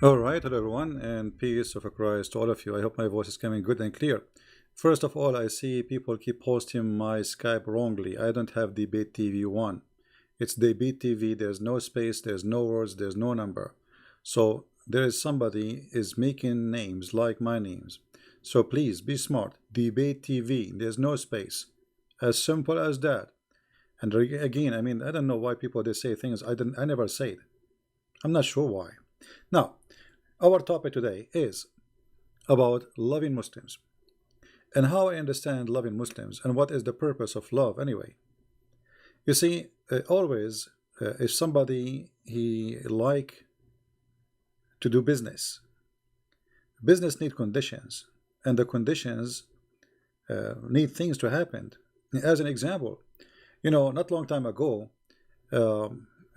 All right, hello everyone, and peace of Christ to all of you. I hope my voice is coming good and clear. First of all, I see people keep posting my Skype wrongly. I don't have Debate TV 1. It's Debate TV. There's no space, there's no words, there's no number. So there is somebody is making names like my names. So please be smart. Debate TV. There's no space. As simple as that. And again, I mean, I don't know why people they say things I never said. I'm not sure why. Now, our topic today is about loving Muslims and how I understand loving Muslims and what is the purpose of love anyway. You see, always if somebody he like to do business, business need conditions, and the conditions need things to happen. As an example, not long time ago,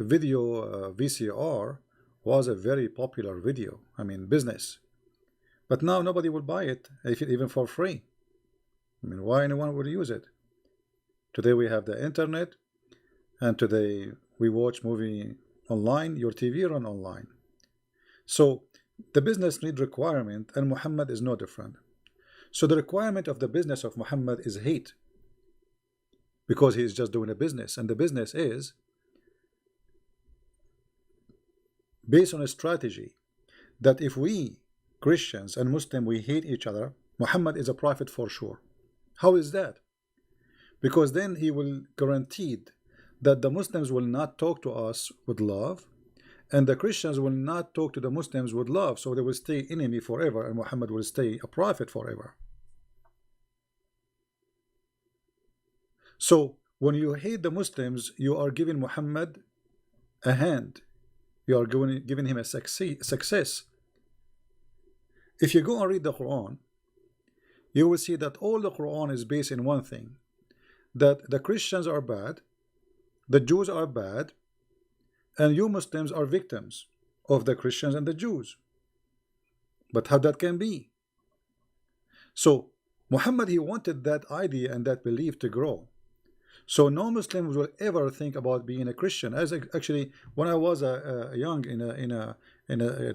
video VCR was a very popular video. I mean, business. But now nobody will buy it, even for free. I mean, why anyone would use it? Today we have the internet, and today we watch movie online. Your TV run online. So the business need requirement, and Muhammad is no different. So the requirement of the business of Muhammad is hate, because he's just doing a business, and the business is based on a strategy that if we Christians and Muslim we hate each other, Muhammad is a prophet for sure. How is that? Because then he will guaranteed that the Muslims will not talk to us with love, and the Christians will not talk to the Muslims with love, so they will stay enemy forever, and Muhammad will stay a prophet forever. So when you hate the Muslims, you are giving Muhammad a hand. You are giving him a success. If you go and read the Quran, you will see that all the Quran is based in one thing, that the Christians are bad, the Jews are bad, and you Muslims are victims of the Christians and the Jews. But how that can be? So Muhammad, he wanted that idea and that belief to grow. So no Muslims will ever think about being a Christian. As actually, when I was a young in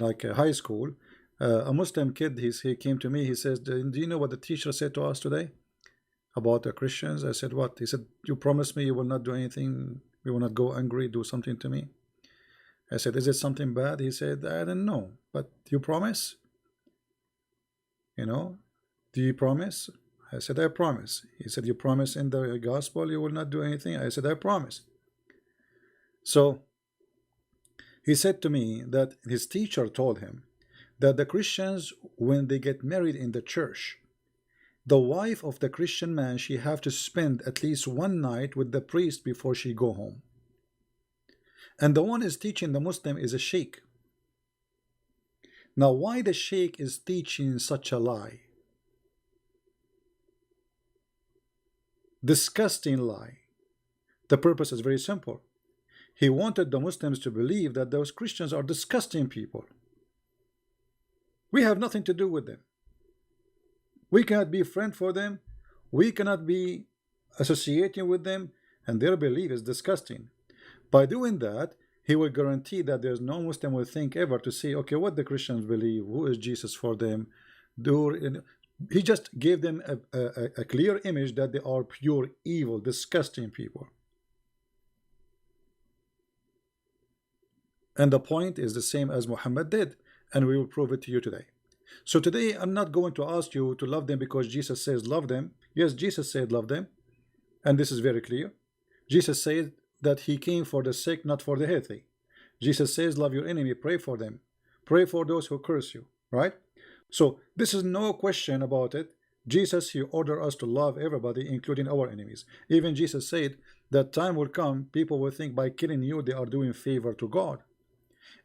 like a high school, a Muslim kid he came to me. He says, "Do you know what the teacher said to us today about the Christians?" I said, "What?" He said, "You promised me you will not do anything. You will not go angry, do something to me." I said, "Is it something bad?" He said, "I don't know, but you promise? You know, do you promise?" I said, "I promise." He said, "You promise in the gospel you will not do anything?" I said, "I promise." So he said to me that his teacher told him that the Christians, when they get married in the church, the wife of the Christian man, she have to spend at least one night with the priest before she go home. And the one is teaching the Muslim is a sheikh. Now, why the sheikh is teaching such a lie? Disgusting lie. The purpose is very simple. He wanted the Muslims to believe that those Christians are disgusting people. We have nothing to do with them. We cannot be friend for them. We cannot be associating with them, and their belief is disgusting. By doing that, he will guarantee that there's no Muslim will think ever to say, okay, what the Christians believe, who is Jesus for them. He just gave them a clear image that they are pure evil, disgusting people. And the point is the same as Muhammad did, and we will prove it to you today. So today I'm not going to ask you to love them because Jesus says love them. Yes, Jesus said love them, and this is very clear. Jesus said that he came for the sick, not for the healthy. Jesus says love your enemy, pray for them, pray for those who curse you, right? So this is no question about it. Jesus, he ordered us to love everybody, including our enemies. Even Jesus said that time will come, people will think by killing you they are doing favor to God.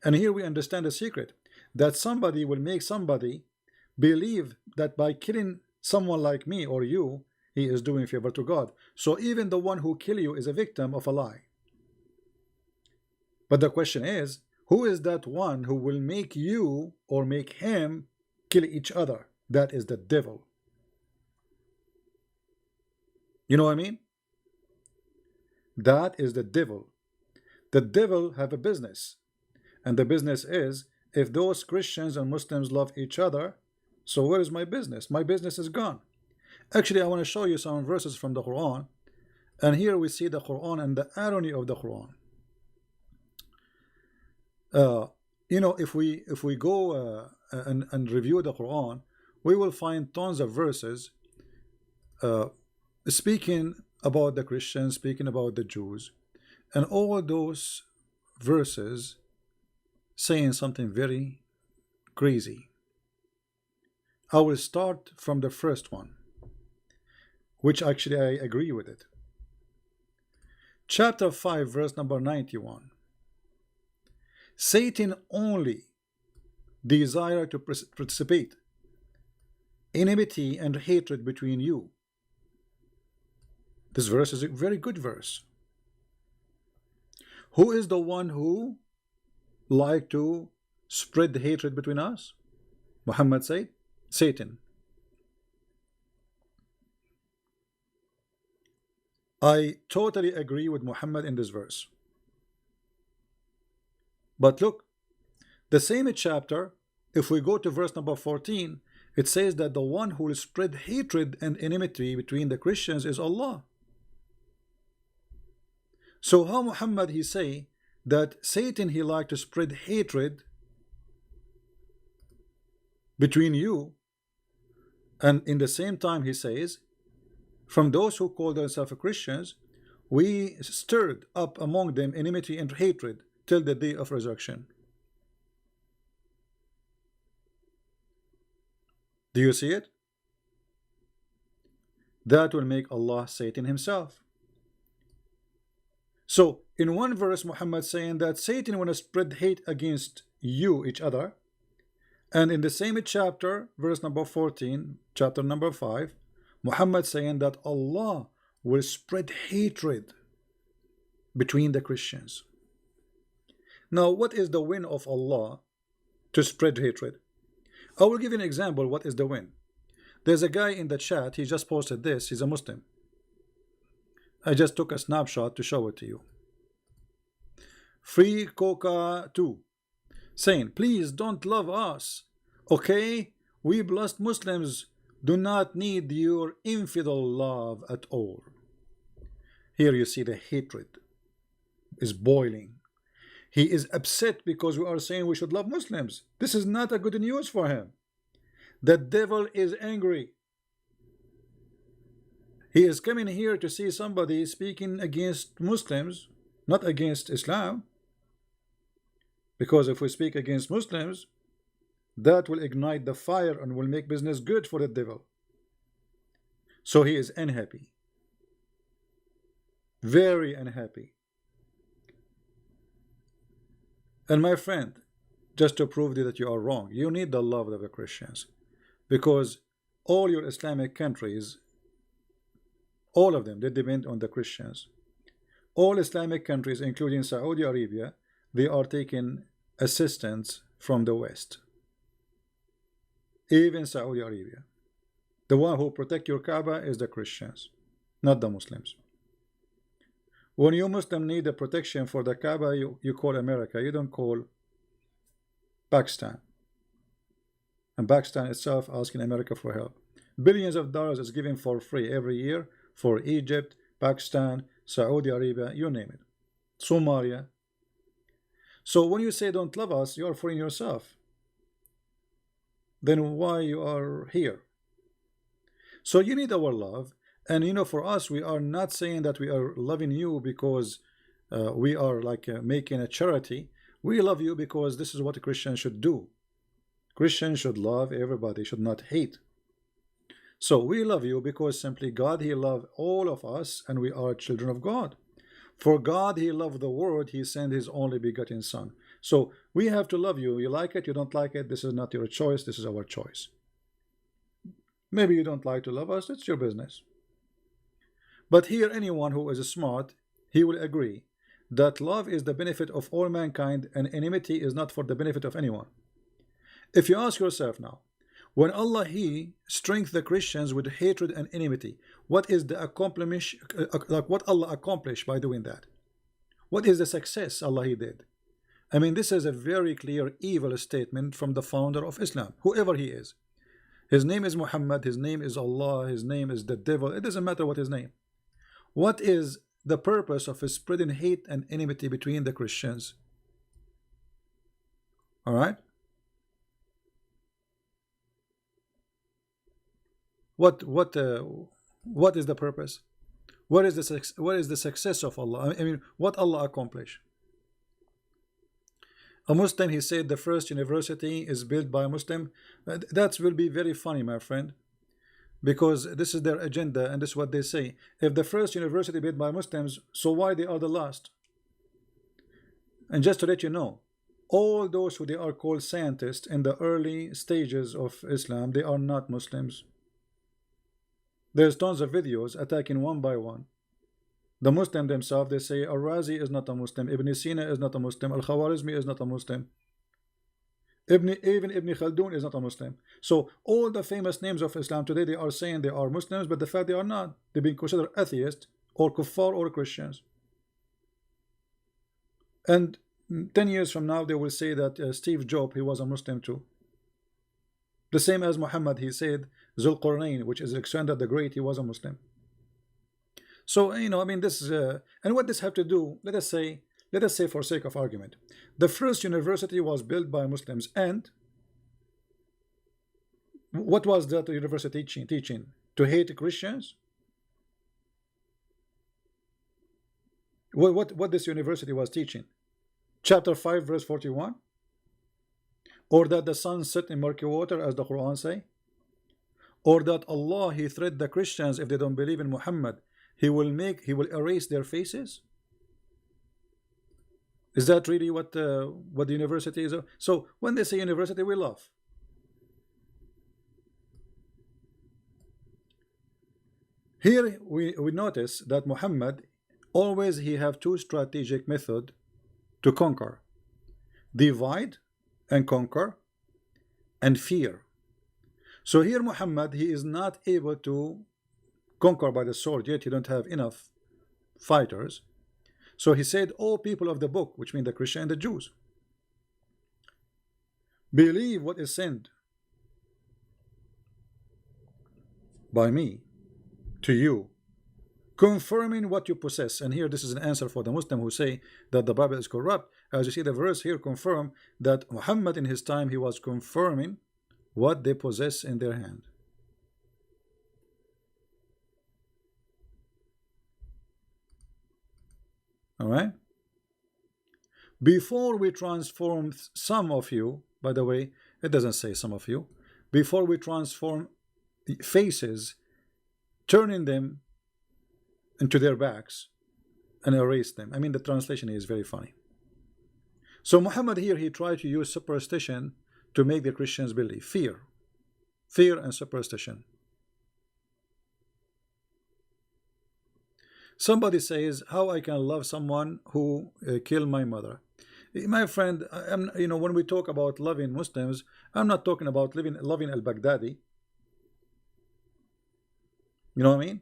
And here we understand the secret, that somebody will make somebody believe that by killing someone like me or you, he is doing favor to God. So even the one who kill you is a victim of a lie. But the question is, who is that one who will make you or make him kill each other? That is the devil. You know what I mean? That is the devil. The devil have a business, and the business is if those Christians and Muslims love each other, so where is my business? My business is gone. Actually, I want to show you some verses from the Quran, and here we see the Quran and the irony of the Quran. You know, if we go and review the Quran, we will find tons of verses speaking about the Christians, speaking about the Jews, and all those verses saying something very crazy. I will start from the first one, which actually I agree with it. Chapter 5, verse number 91. Satan only desire to precipitate enmity and hatred between you. This verse is a very good verse. Who is the one who like to spread the hatred between us? Muhammad said, Satan. I totally agree with Muhammad in this verse. But look, the same chapter, if we go to verse number 14, it says that the one who will spread hatred and enmity between the Christians is Allah. So how Muhammad he say that Satan he like to spread hatred between you, and in the same time he says, from those who call themselves Christians, we stirred up among them enmity and hatred till the day of resurrection. Do you see it? That will make Allah Satan himself. So in one verse Muhammad saying that Satan want to spread hate against you, each other, and in the same chapter, verse number 14, chapter number 5, Muhammad saying that Allah will spread hatred between the Christians. Now what is the win of Allah to spread hatred? I will give you an example. What is the win? There's a guy in the chat, he just posted this, he's a Muslim. I just took a snapshot to show it to you. Free Coca 2 saying, please don't love us, okay? We blessed Muslims do not need your infidel love at all. Here you see the hatred is boiling. He is upset because we are saying we should love Muslims. This is not a good news for him. The devil is angry. He is coming here to see somebody speaking against Muslims, not against Islam. Because if we speak against Muslims, that will ignite the fire and will make business good for the devil. So he is unhappy. Very unhappy. And my friend, just to prove that you are wrong, you need the love of the Christians. Because all your Islamic countries, all of them, they depend on the Christians. All Islamic countries, including Saudi Arabia, they are taking assistance from the West. Even Saudi Arabia. The one who protect your Kaaba is the Christians, not the Muslims. When you Muslim need the protection for the Kaaba, you call America, you don't call Pakistan. And Pakistan itself asking America for help. Billions of dollars is given for free every year for Egypt, Pakistan, Saudi Arabia, you name it. Somalia. So when you say don't love us, you are fooling yourself. Then why you are here? So you need our love. And you know, for us, we are not saying that we are loving you because we are like making a charity. We love you because this is what a Christian should do. Christians should love everybody, should not hate. So we love you because simply God, he loved all of us, and we are children of God. For God, he loved the world, he sent his only begotten son. So we have to love you. You like it, you don't like it, this is not your choice, this is our choice. Maybe you don't like to love us, it's your business. But here, anyone who is smart, he will agree that love is the benefit of all mankind and enmity is not for the benefit of anyone. If you ask yourself now, when Allah he strengthened the Christians with hatred and enmity, what is the what Allah accomplished by doing that? What is the success Allah he did? I mean, this is a very clear evil statement from the founder of Islam, whoever he is. His name is Muhammad, his name is Allah, his name is the devil. It doesn't matter what his name. What is the purpose of spreading hate and enmity between the Christians? All right. What is the purpose? What is the success of Allah? I mean, what Allah accomplished? A Muslim, he said the first university is built by a Muslim. That will be very funny, my friend, because this is their agenda and this is what they say. If the first university built by Muslims, so why they are the last? And just to let you know, all those who they are called scientists in the early stages of Islam, they are not Muslims. There's tons of videos attacking one by one. The Muslim themselves, they say Al-Razi is not a Muslim, Ibn Sina is not a Muslim, Al-Khawarizmi is not a Muslim, even Ibn Khaldun is not a Muslim. So all the famous names of Islam today, they are saying they are Muslims, but the fact they are not. They've been considered atheists or kuffar or Christians. And 10 years from now, they will say that Steve Jobs, he was a Muslim too. The same as Muhammad, he said Zulqarnain, which is Alexander the Great, he was a Muslim. So, you know, I mean, this is and what this have to do, let us say for sake of argument, the first university was built by Muslims, and what was that university teaching? To hate Christians? What this university was teaching? Chapter 5 verse 41? Or that the sun set in murky water, as the Quran say? Or that Allah, he threatened the Christians if they don't believe in Muhammad, he will erase their faces? Is that really what the university is? So when they say university, we laugh. Here we notice that Muhammad always he have two strategic method to conquer: divide and conquer, and fear. So here Muhammad, he is not able to conquer by the sword yet. He don't have enough fighters. So he said, "O people of the book," which mean the Christian and the Jews, "believe what is sent by me to you, confirming what you possess." And here this is an answer for the Muslim who say that the Bible is corrupt. As you see, the verse here confirm that Muhammad in his time, he was confirming what they possess in their hand. All right. Before we transform some of you, by the way, it doesn't say some of you, before we transform faces, turning them into their backs and erase them. I mean, the translation is very funny. So Muhammad here, he tried to use superstition to make the Christians believe. Fear and superstition. Somebody says, how I can love someone who killed my mother? My friend, you know, when we talk about loving Muslims, I'm not talking about loving al-Baghdadi. You know what I mean?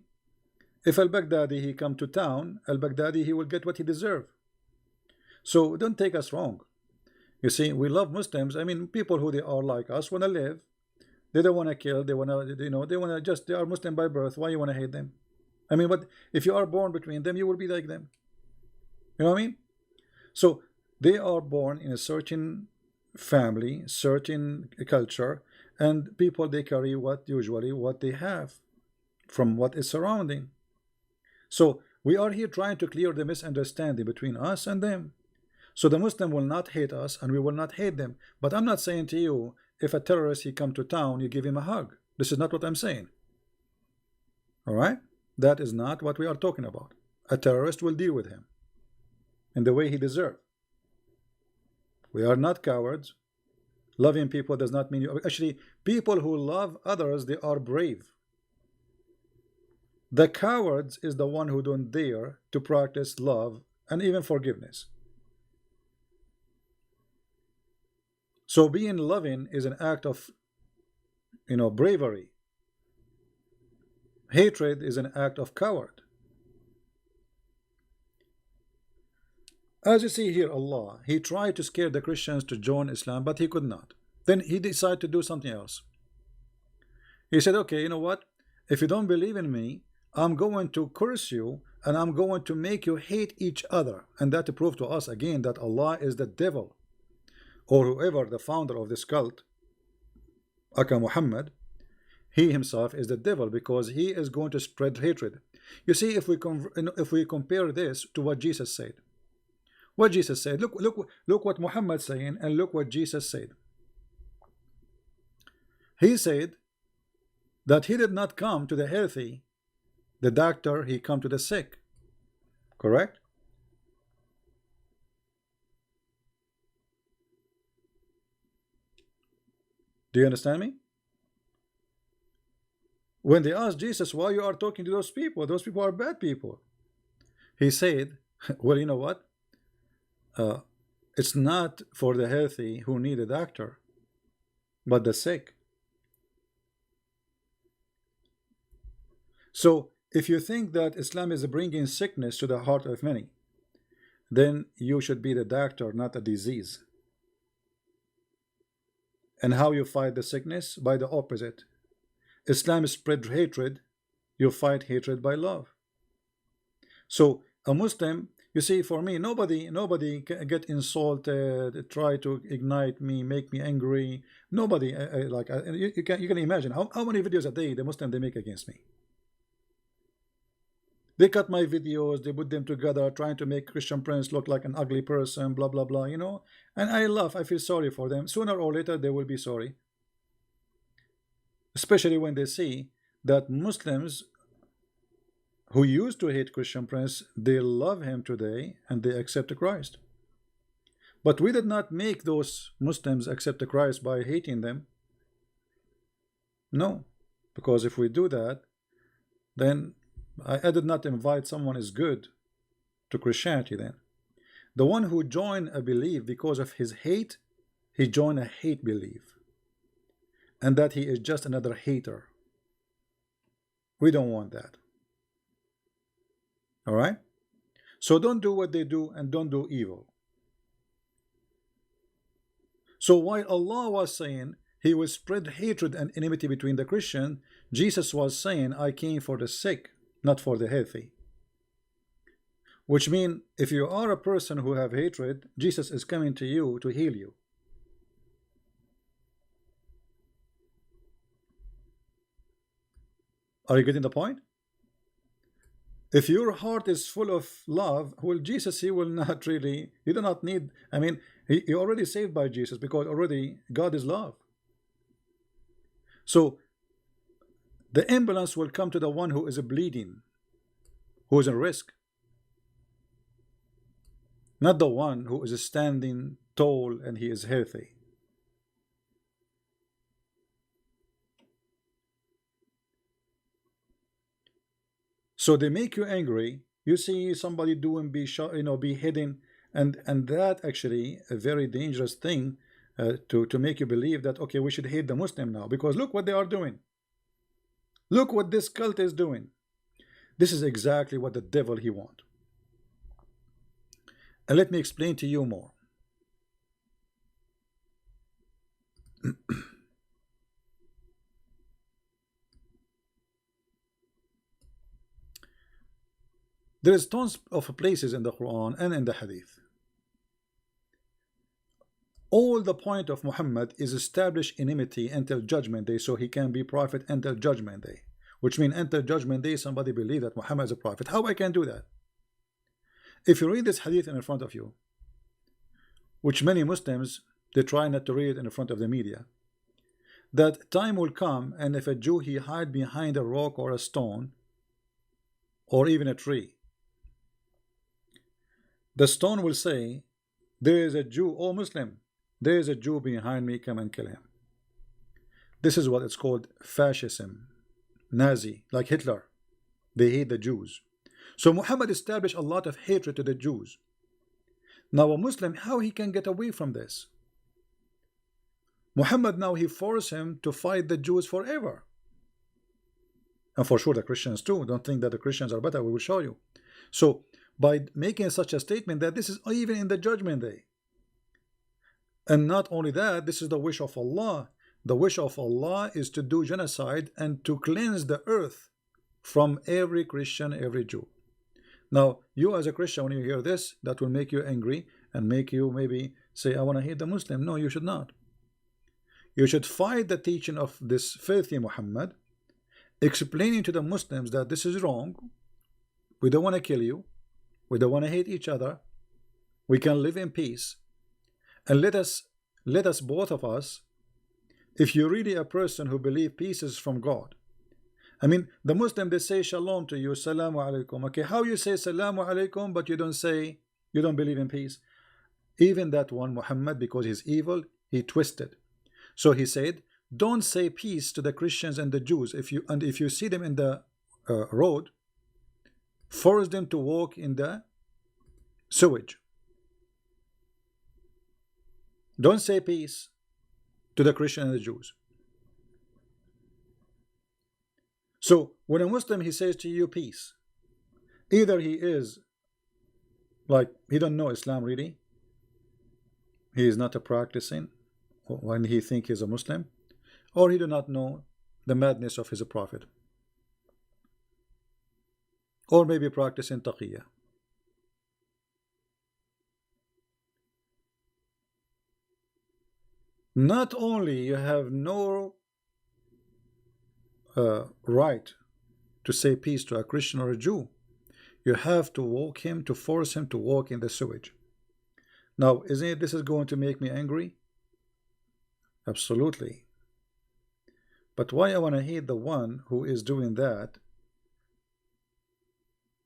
If al-Baghdadi he come to town, al-Baghdadi he will get what he deserve. So don't take us wrong. You see, we love Muslims. I mean, people who they are like us want to live. They don't want to kill. They want to, you know, they want to just, they are Muslim by birth. Why you want to hate them? I mean, but if you are born between them, you will be like them. You know what I mean? So they are born in a certain family, certain culture, and people, they carry usually what they have from what is surrounding. So we are here trying to clear the misunderstanding between us and them. So the Muslim will not hate us and we will not hate them. But I'm not saying to you, if a terrorist he come to town, you give him a hug. This is not what I'm saying. All right? That is not what we are talking about. A terrorist will deal with him in the way he deserves. We are not cowards. Loving people does not mean you. Actually, people who love others, they are brave. The cowards is the one who don't dare to practice love and even forgiveness. So being loving is an act of, you know, bravery. Hatred is an act of coward. As you see here, Allah, He tried to scare the Christians to join Islam, but He could not. Then He decided to do something else. He said, okay, you know what? If you don't believe in me, I'm going to curse you and I'm going to make you hate each other. And that to prove to us again that Allah is the devil, or whoever the founder of this cult, Aka Muhammad, he himself is the devil, because he is going to spread hatred. You see, if we compare this to what Jesus said, look what Muhammad saying, and look what Jesus said. He said that he did not come to the healthy, the doctor, he come to the sick. Correct? Do you understand me? When they asked Jesus, why you are talking to those people are bad people, he said, well, you know what, it's not for the healthy who need a doctor, but the sick. So if you think that Islam is bringing sickness to the heart of many, then you should be the doctor, not a disease. And how you fight the sickness? By the opposite. Islam spread hatred, you fight hatred by love. So a Muslim, you see, for me, nobody get insulted, try to ignite me, make me angry. Nobody, you can imagine how many videos a day the Muslim they make against me. They cut my videos, they put them together, trying to make Christian Prince look like an ugly person, blah blah blah, you know. And I laugh, I feel sorry for them. Sooner or later they will be sorry. Especially when they see that Muslims who used to hate Christian Prince, they love him today and they accept Christ. But we did not make those Muslims accept Christ by hating them. No, because if we do that, then I did not invite someone is good to Christianity. Then the one who joined a belief because of his hate, he joined a hate belief, and that he is just another hater. We don't want that. All right, so don't do what they do and don't do evil. So while Allah was saying he will spread hatred and enmity between the Christian, Jesus was saying, I came for the sick, not for the healthy. Which means if you are a person who have hatred, Jesus is coming to you to heal you. Are you getting the point? If your heart is full of love, well, Jesus, he will not really, you do not need, I mean, you're already saved by Jesus, because already God is love. So the ambulance will come to the one who is bleeding, who is at risk, not the one who is standing tall and he is healthy. So they make you angry. You see somebody doing be hidden, and that actually a very dangerous thing to make you believe that okay, we should hate the Muslim now, because look what they are doing. Look what this cult is doing. This is exactly what the devil he wants. And let me explain to you more. There is tons of places in the Quran and in the Hadith. All the point of Muhammad is establish enmity until judgment day, so he can be prophet until judgment day. Which means until judgment day somebody believe that Muhammad is a prophet. How I can do that? If you read this hadith in front of you, which many Muslims they try not to read in front of the media, that time will come, and if a Jew he hide behind a rock or a stone or even a tree, the stone will say, there is a Jew, oh Muslim, there is a Jew behind me, come and kill him. This is what it's called fascism, Nazi, like Hitler. They hate the Jews. So Muhammad established a lot of hatred to the Jews. Now a Muslim, how he can get away from this? Muhammad now he forced him to fight the Jews forever. And for sure the Christians too. Don't think that the Christians are better, we will show you. So by making such a statement that this is even in the judgment day. And not only that, this is the wish of Allah. The wish of Allah is to do genocide and to cleanse the earth from every Christian, every Jew. Now, you as a Christian, when you hear this, that will make you angry and make you maybe say, I want to hate the Muslim. No, you should not. You should fight the teaching of this filthy Muhammad, explaining to the Muslims that this is wrong. We don't want to kill you. We don't want to hate each other. We can live in peace. And let us both of us, if you're really a person who believes peace is from God. I mean, the Muslim, they say shalom to you, salamu alaikum. Okay, how you say salamu alaikum, but you don't believe in peace? Even that one, Muhammad, because he's evil, he twisted. So he said, don't say peace to the Christians and the Jews. If you see them in the road, force them to walk in the sewage. Don't say peace to the Christians and the Jews. So when a Muslim, he says to you peace, either he is like he don't know Islam really, he is not a practicing when he think he's a Muslim, or he do not know the madness of his prophet, or maybe practicing taqiyya. Not only you have no right to say peace to a Christian or a Jew, you have to force him to walk in the sewage. Now, isn't it this is going to make me angry? Absolutely. But why I want to hate the one who is doing that,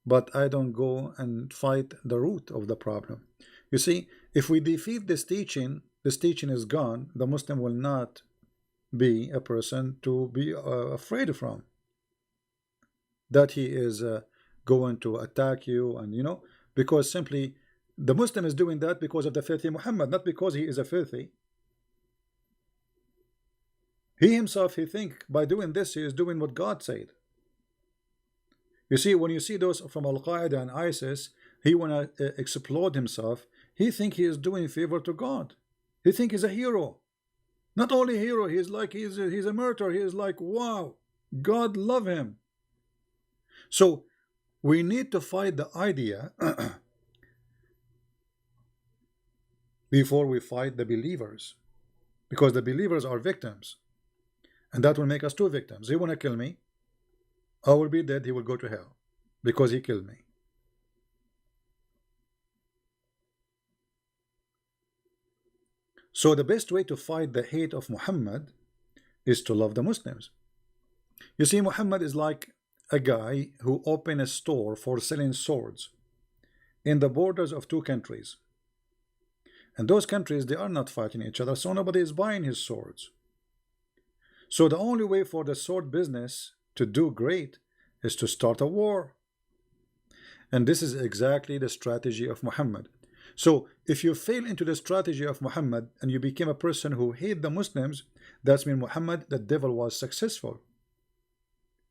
but I don't go and fight the root of the problem? You see, if we defeat this teaching is gone. The Muslim will not be a person to be afraid from, that he is going to attack you, and because simply the Muslim is doing that because of the filthy Muhammad, not because he is a filthy. He himself, he think by doing this he is doing what God said. You see, when you see those from Al-Qaeda and ISIS, he wanna explode himself. He think he is doing favor to God. He think he's a hero. Not only a hero, he's like he's a martyr. He is like, wow, God love him. So we need to fight the idea before we fight the believers, because the believers are victims, and that will make us two victims. He want to kill me, I will be dead, he will go to hell because he killed me. So the best way to fight the hate of Muhammad is to love the Muslims. You see, Muhammad is like a guy who opened a store for selling swords in the borders of two countries, and those countries, they are not fighting each other, so nobody is buying his swords. So the only way for the sword business to do great is to start a war, and this is exactly the strategy of Muhammad. So if you fail into the strategy of Muhammad and you became a person who hate the Muslims, that's mean Muhammad, the devil, was successful,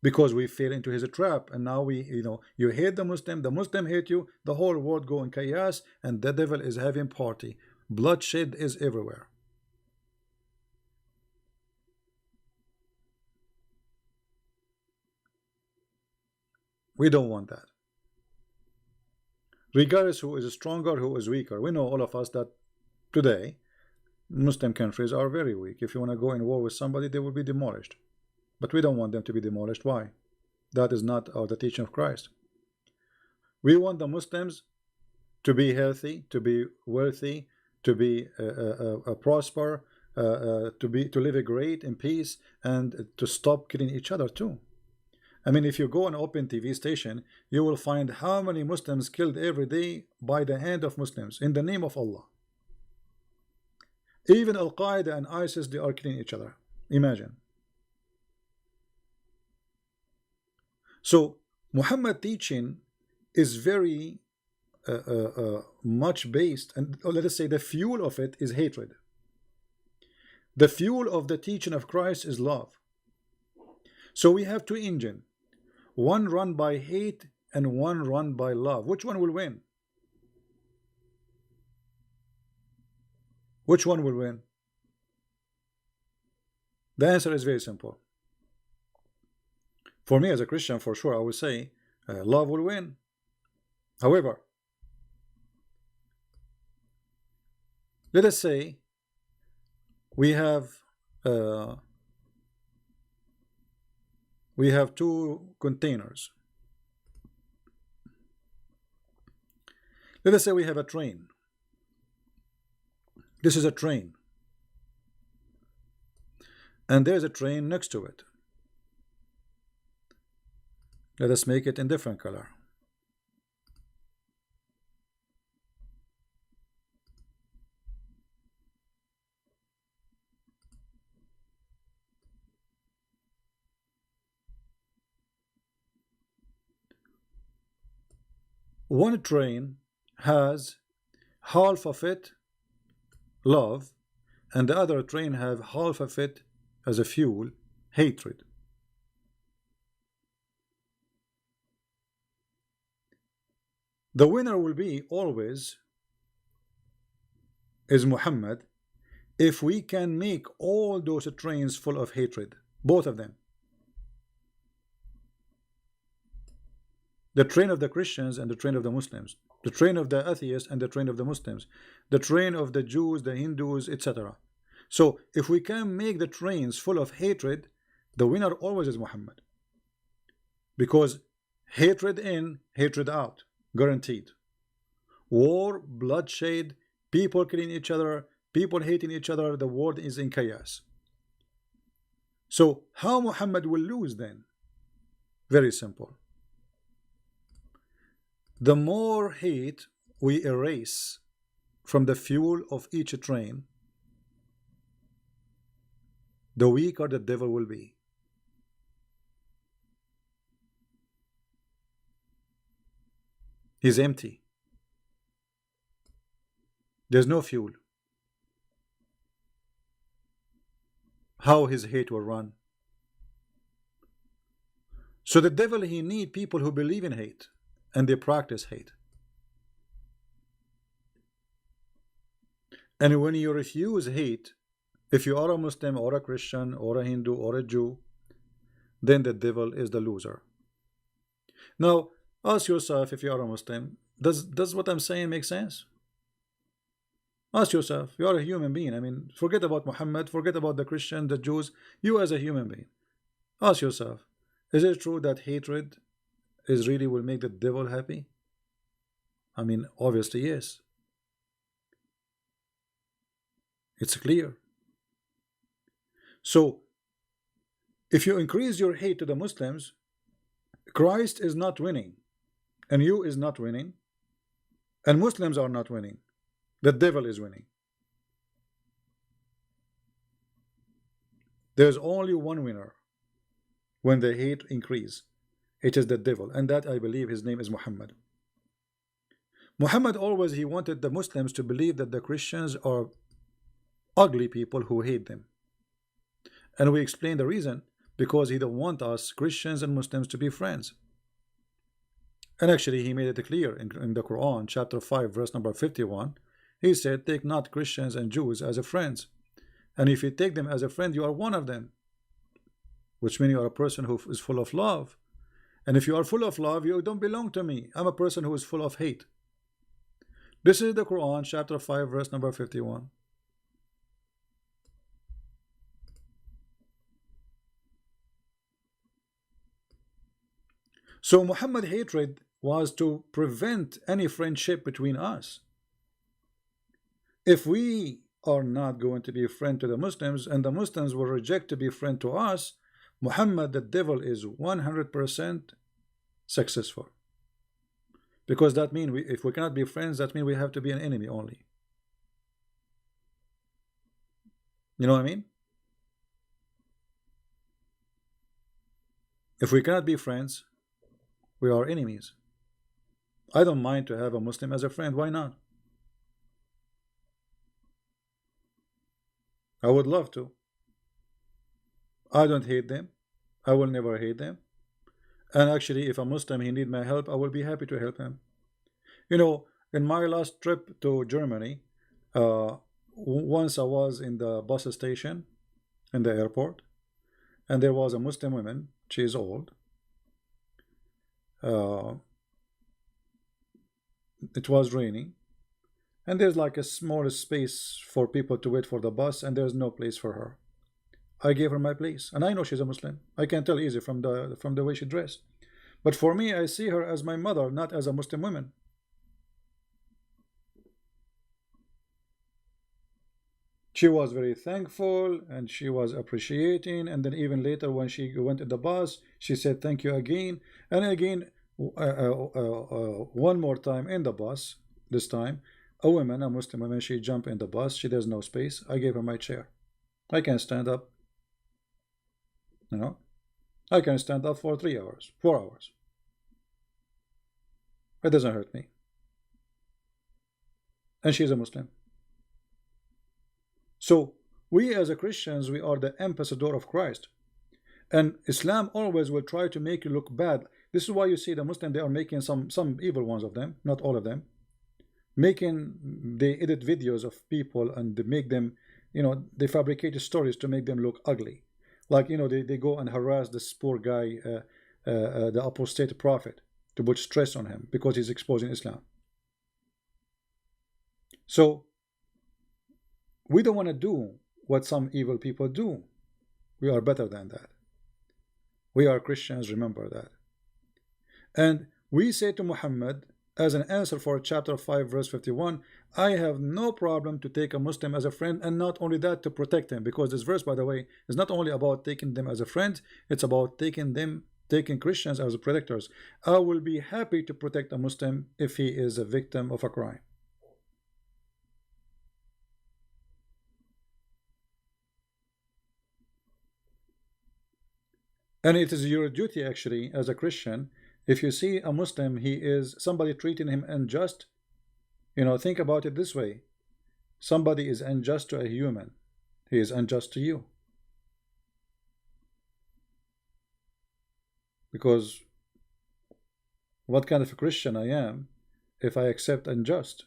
because we fell into his trap. And now you hate the Muslim hate you, the whole world go in chaos, and the devil is having party. Bloodshed is everywhere. We don't want that. Regardless who is stronger, who is weaker, we know, all of us, that today Muslim countries are very weak. If you want to go in war with somebody, they will be demolished. But we don't want them to be demolished. Why? That is not the teaching of Christ. We want the Muslims to be healthy, to be wealthy, to be prosper, to live great in peace, and to stop killing each other too. I mean, if you go on open TV station, you will find how many Muslims killed every day by the hand of Muslims in the name of Allah. Even Al-Qaeda and ISIS, they are killing each other. Imagine. So Muhammad teaching is very much based, and let us say the fuel of it is hatred. The fuel of the teaching of Christ is love. So we have two engines. One run by hate and one run by love, which one will win? Which one will win? The answer is very simple. For me as a Christian, for sure, I would say love will win. However, let us say we have two containers. Let us say we have a train. This is a train, and there's a train next to it. Let us make it in different color. One train has half of it love, and the other train have half of it as a fuel, hatred. The winner will be always is Muhammad if we can make all those trains full of hatred, both of them. The train of the Christians and the train of the Muslims, the train of the atheists and the train of the Muslims, the train of the Jews, the Hindus, etc. So if we can make the trains full of hatred, the winner always is Muhammad. Because hatred in, hatred out, guaranteed. War, bloodshed, people killing each other, people hating each other, the world is in chaos. So how Muhammad will lose then? Very simple. The more hate we erase from the fuel of each train, the weaker the devil will be. He's empty. There's no fuel. How his hate will run? So the devil, he need people who believe in hate and they practice hate. And when you refuse hate, if you are a Muslim or a Christian or a Hindu or a Jew, then the devil is the loser. Now ask yourself, if you are a Muslim, does what I'm saying make sense? Ask yourself, you are a human being. I mean, forget about Muhammad, forget about the Christian, the Jews, you as a human being. Ask yourself, is it true that hatred is really will make the devil happy? I mean, obviously yes. It's clear. So if you increase your hate to the Muslims, Christ is not winning, and you is not winning, and Muslims are not winning. The devil is winning. There's only one winner when the hate increase. It is the devil, and that I believe his name is Muhammad. Muhammad always, he wanted the Muslims to believe that the Christians are ugly people who hate them. And we explain the reason, because he don't want us Christians and Muslims to be friends. And actually he made it clear in the Quran, chapter 5, verse number 51. He said, take not Christians and Jews as a friends. And if you take them as a friend, you are one of them, which means you are a person who is full of love. And if you are full of love, you don't belong to me. I'm a person who is full of hate. This is the Quran, chapter 5, verse number 51. So Muhammad hatred was to prevent any friendship between us. If we are not going to be a friend to the Muslims, and the Muslims will reject to be a friend to us, Muhammad, the devil, is 100% successful. Because that means if we cannot be friends, that means we have to be an enemy only. You know what I mean? If we cannot be friends, we are enemies. I don't mind to have a Muslim as a friend. Why not? I would love to. I don't hate them. I will never hate them. And actually, if a Muslim he need my help, I will be happy to help him. You know, in my last trip to Germany, once I was in the bus station in the airport, and there was a Muslim woman. She is old. Uh, it was raining, and there's like a small space for people to wait for the bus, and there's no place for her. I gave her my place, and I know she's a Muslim. I can tell easy from the way she dressed. But for me, I see her as my mother, not as a Muslim woman. She was very thankful and she was appreciating, and then even later when she went in the bus, she said thank you again and again. One more time in the bus, this time a woman, a Muslim woman, she jumped in the bus. She has no space. I gave her my chair. I can stand up, you know. I can stand up for 3 hours, 4 hours. It doesn't hurt me. And she's a Muslim. So we as a Christians, we are the ambassador of Christ. And Islam always will try to make you look bad. This is why you see the Muslim, they are making some evil ones of them, not all of them. They edit videos of people and they make them, you know, they fabricate stories to make them look ugly. Like, you know, they go and harass this poor guy, the apostate prophet, to put stress on him because he's exposing Islam. So we don't want to do what some evil people do. We are better than that. We are Christians, remember that. And we say to Muhammad, as an answer for chapter 5 verse 51, I have no problem to take a Muslim as a friend, and not only that, to protect him, because this verse, by the way, is not only about taking them as a friend, it's about taking Christians as protectors. I will be happy to protect a Muslim if he is a victim of a crime. And it is your duty actually as a Christian, if you see a Muslim, he is somebody treating him unjust, you know, think about it this way. Somebody is unjust to a human, he is unjust to you. Because what kind of a Christian I am if I accept unjust?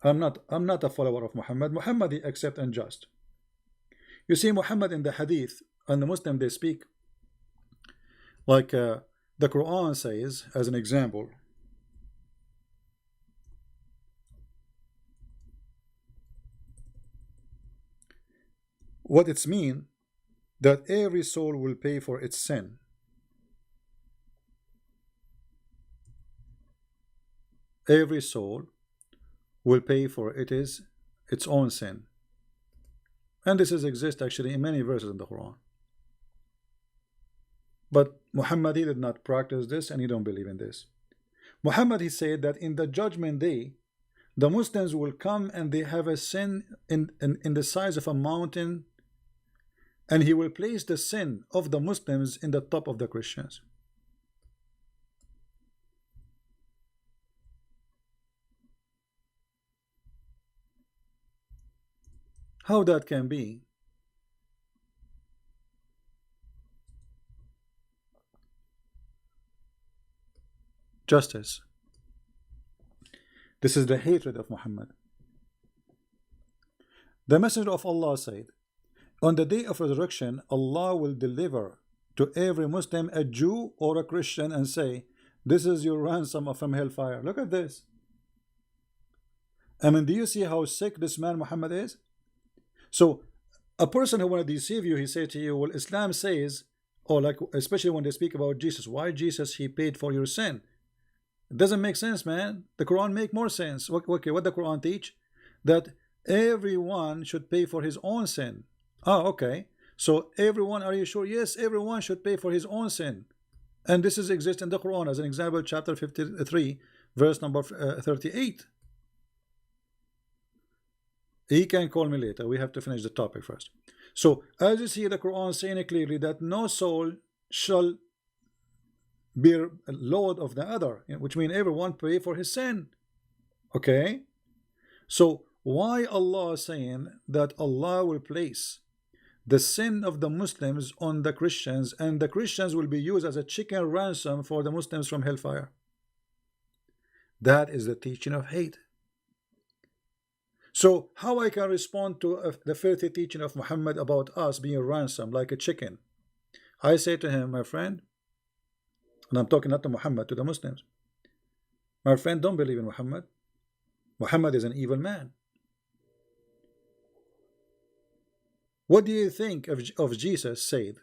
I'm not a follower of Muhammad. Muhammad, he accept unjust. You see, Muhammad in the hadith, and the Muslim, they speak like the Quran says, as an example, what it's mean that every soul will pay for its sin. Every soul will pay for its own sin. And this exists actually in many verses in the Quran. But Muhammad, he did not practice this, and he don't believe in this. Muhammad, he said that in the judgment day, the Muslims will come and they have a sin in the size of a mountain, and he will place the sin of the Muslims in the top of the Christians. How that can be? Justice. This is the hatred of Muhammad. The Messenger of Allah said, on the day of resurrection, Allah will deliver to every Muslim a Jew or a Christian and say, this is your ransom from hellfire. Look at this. I mean, do you see how sick this man Muhammad is? So a person who want to deceive you, he say to you, well, Islam says, or like especially when they speak about Jesus, why Jesus, he paid for your sin. It doesn't make sense, man. The Quran make more sense. Okay, what the Quran teach? That everyone should pay for his own sin. Oh, okay. So everyone, are you sure? Yes, everyone should pay for his own sin. And this exists in the Quran as an example, chapter 53, verse number 38. He can call me later. We have to finish the topic first. So as you see the Quran saying clearly that no soul shall bear a load of the other, which means everyone pay for his sin. Okay, so why Allah saying that Allah will place the sin of the Muslims on the Christians, and the Christians will be used as a chicken ransom for the Muslims from hellfire. That is the teaching of hate. So how I can respond to the filthy teaching of Muhammad about us being ransomed like a chicken? I say to him, my friend, and I'm talking not to Muhammad, to the Muslims, my friend, don't believe in Muhammad. Muhammad is an evil man. What do you think of Jesus said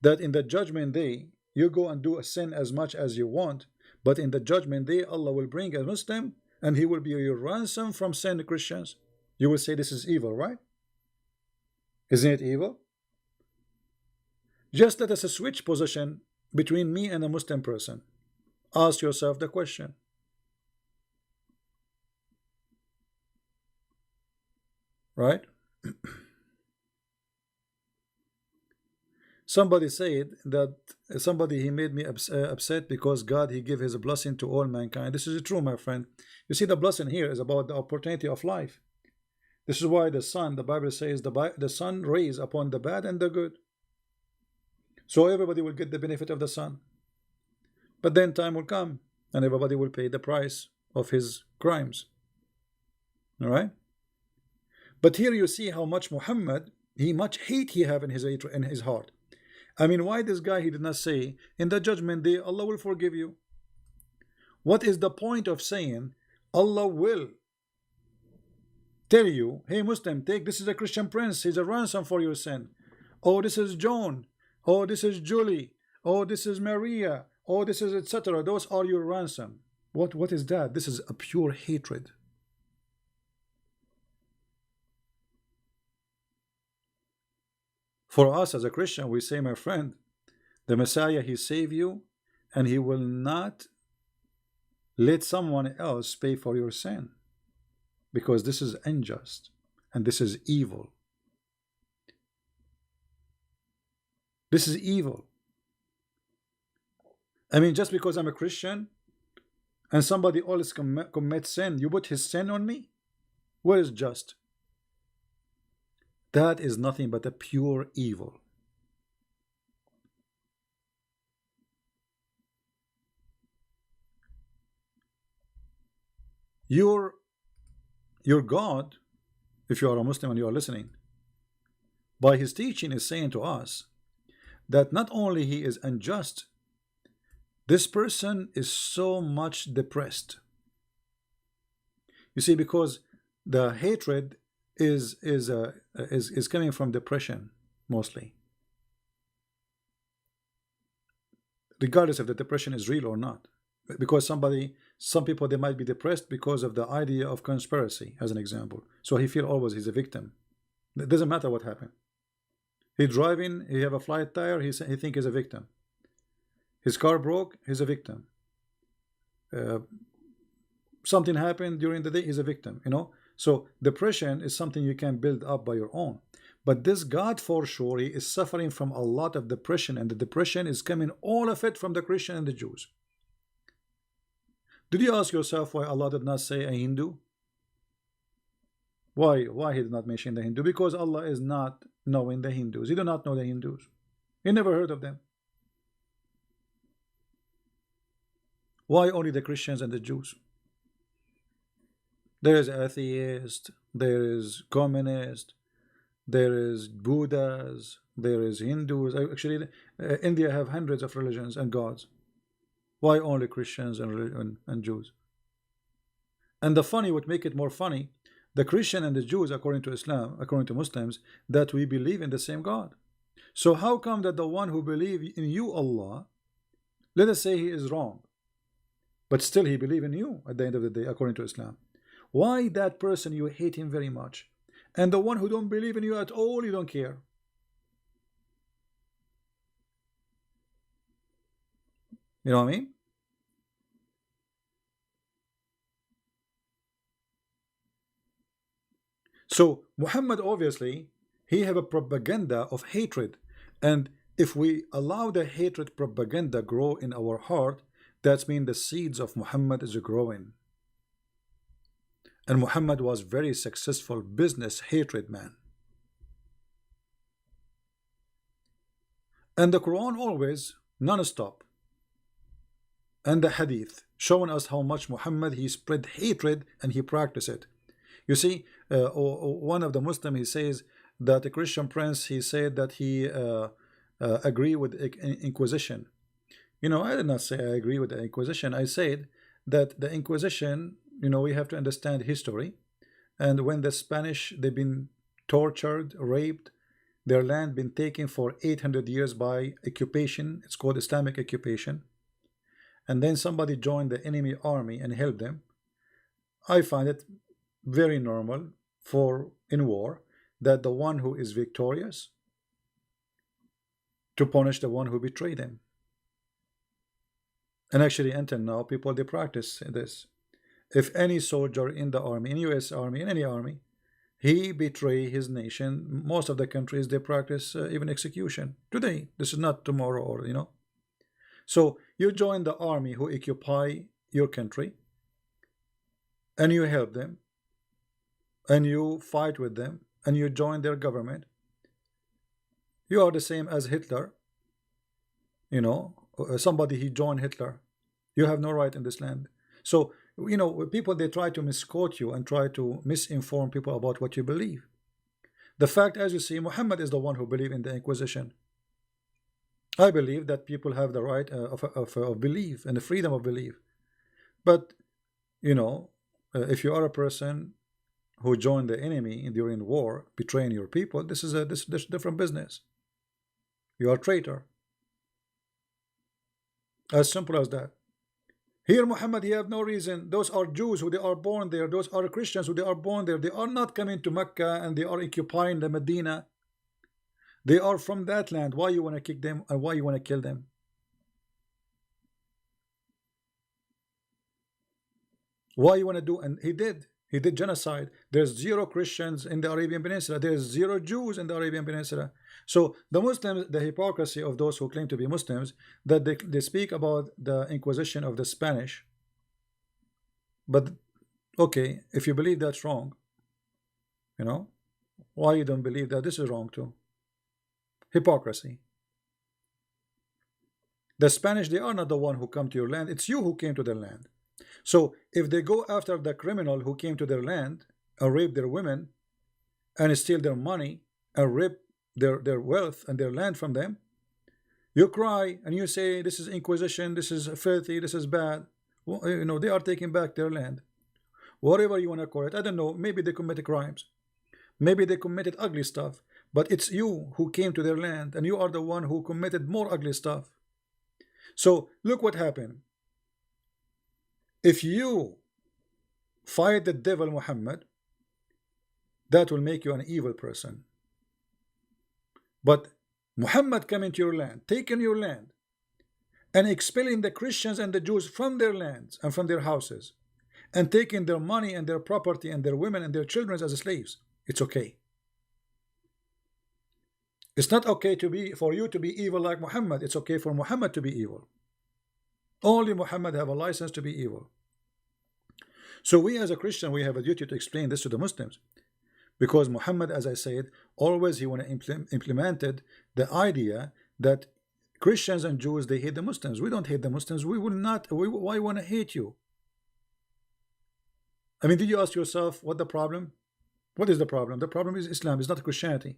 that in the judgment day you go and do a sin as much as you want, but in the judgment day Allah will bring a Muslim and he will be your ransom from sin, Christians? You will say this is evil, right? Isn't it evil? Just let us switch position between me and a Muslim person. Ask yourself the question. Right? Somebody said that he made me upset because God, he gave his blessing to all mankind. This is true, my friend. You see, the blessing here is about the opportunity of life. This is why the sun, the Bible says, the sun rays upon the bad and the good. So everybody will get the benefit of the sun. But then time will come and everybody will pay the price of his crimes. All right? But here you see how much Muhammad, much hate he have in his heart. I mean, why this guy, he did not say, in the judgment day, Allah will forgive you? What is the point of saying, Allah will tell you, hey Muslim, take, this is a Christian prince, he's a ransom for your sin. Oh, this is John. Oh, this is Julie. Oh, this is Maria. Oh, this is etc. Those are your ransom. What is that? This is a pure hatred. For us as a Christian, we say, my friend, the Messiah, he saved you, and he will not let someone else pay for your sin, because this is unjust and this is evil. This is evil. I mean, just because I'm a Christian and somebody always commits sin, you put his sin on me? Where is just? That is nothing but a pure evil. Your God, if you are a Muslim and you are listening, by his teaching is saying to us that not only he is unjust, this person is so much depressed. You see, because the hatred is coming from depression mostly, regardless if the depression is real or not. Because some people, they might be depressed because of the idea of conspiracy, as an example. So he feel always he's a victim. It doesn't matter what happened. He driving, he have a flat tire, he think he's a victim. His car broke, he's a victim. Something happened during the day, he's a victim. You know, so depression is something you can build up by your own. But this God, for sure, he is suffering from a lot of depression, and the depression is coming, all of it, from the Christian and the Jews. Did you ask yourself why Allah did not say a Hindu? Why he did not mention the Hindu? Because Allah is not knowing the Hindus. He do not know the Hindus. He never heard of them. Why only the Christians and the Jews? There is atheist, there is communist, there is Buddhas, there is Hindus. Actually, India have hundreds of religions and gods. Why only Christians and Jews? And the funny, what make it more funny, the Christian and the Jews, according to Islam, according to Muslims, that we believe in the same God. So how come that the one who believe in you, Allah, let us say he is wrong, but still he believe in you at the end of the day, according to Islam? Why that person you hate him very much, and the one who don't believe in you at all, you don't care? You know what I mean? So Muhammad, obviously, he have a propaganda of hatred, and if we allow the hatred propaganda grow in our heart, that means the seeds of Muhammad is growing. And Muhammad was very successful business hatred man. And the Quran always non-stop, and the Hadith showing us how much Muhammad he spread hatred and he practiced it. You see, one of the Muslim, he says that a Christian prince, he said that he agree with Inquisition. You know, I did not say I agree with the Inquisition. I said that the Inquisition, you know, we have to understand history. And when the Spanish, they've been tortured, raped, their land been taken for 800 years by occupation. It's called Islamic occupation. And then somebody joined the enemy army and helped them. I find it very normal for in war that the one who is victorious to punish the one who betrayed him. And actually until now people they practice this. If any soldier in the army, in US Army, in any army, he betray his nation, most of the countries they practice even execution today. This is not tomorrow, or you know. So you join the army who occupy your country, and you help them, and you fight with them, and you join their government. You are the same as Hitler. You know, somebody he joined Hitler. You have no right in this land. So you know, people they try to misquote you and try to misinform people about what you believe. The fact, as you see, Muhammad is the one who believed in the Inquisition. I believe that people have the right of belief and the freedom of belief. But you know, if you are a person who joined the enemy during war, betraying your people, this is a this different business. You are a traitor. As simple as that. Here Muhammad, he have no reason. Those are Jews who they are born there. Those are Christians who they are born there. They are not coming to Mecca and they are occupying the Medina. They are from that land. Why you want to kick them and why you want to kill them? Why you want to do? And he did genocide. There's 0 Christians in the Arabian Peninsula. There's 0 Jews in the Arabian Peninsula. So the Muslims, the hypocrisy of those who claim to be Muslims, that they speak about the Inquisition of the Spanish. But okay, if you believe that's wrong, you know, why you don't believe that this is wrong too? Hypocrisy. The Spanish, they are not the one who come to your land. It's you who came to their land. So if they go after the criminal who came to their land and rape their women and steal their money and rip their wealth and their land from them, you cry and you say this is Inquisition, this is filthy, this is bad. Well, you know, they are taking back their land. Whatever you want to call it, I don't know, maybe they committed crimes, maybe they committed ugly stuff, but it's you who came to their land and you are the one who committed more ugly stuff. So look what happened. If you fight the devil Muhammad, that will make you an evil person. But Muhammad coming to your land, taking your land, and expelling the Christians and the Jews from their lands and from their houses, and taking their money and their property and their women and their children as slaves, it's okay. It's not okay for you to be evil like Muhammad. It's okay for Muhammad to be evil. Only Muhammad have a license to be evil. So we as a Christian, we have a duty to explain this to the Muslims, because Muhammad, as I said, always he want to implemented the idea that Christians and Jews, they hate the Muslims. We don't hate the Muslims. We will not. Why want to hate you? I mean, did you ask yourself what the problem? What is the problem? The problem is Islam. It's not Christianity.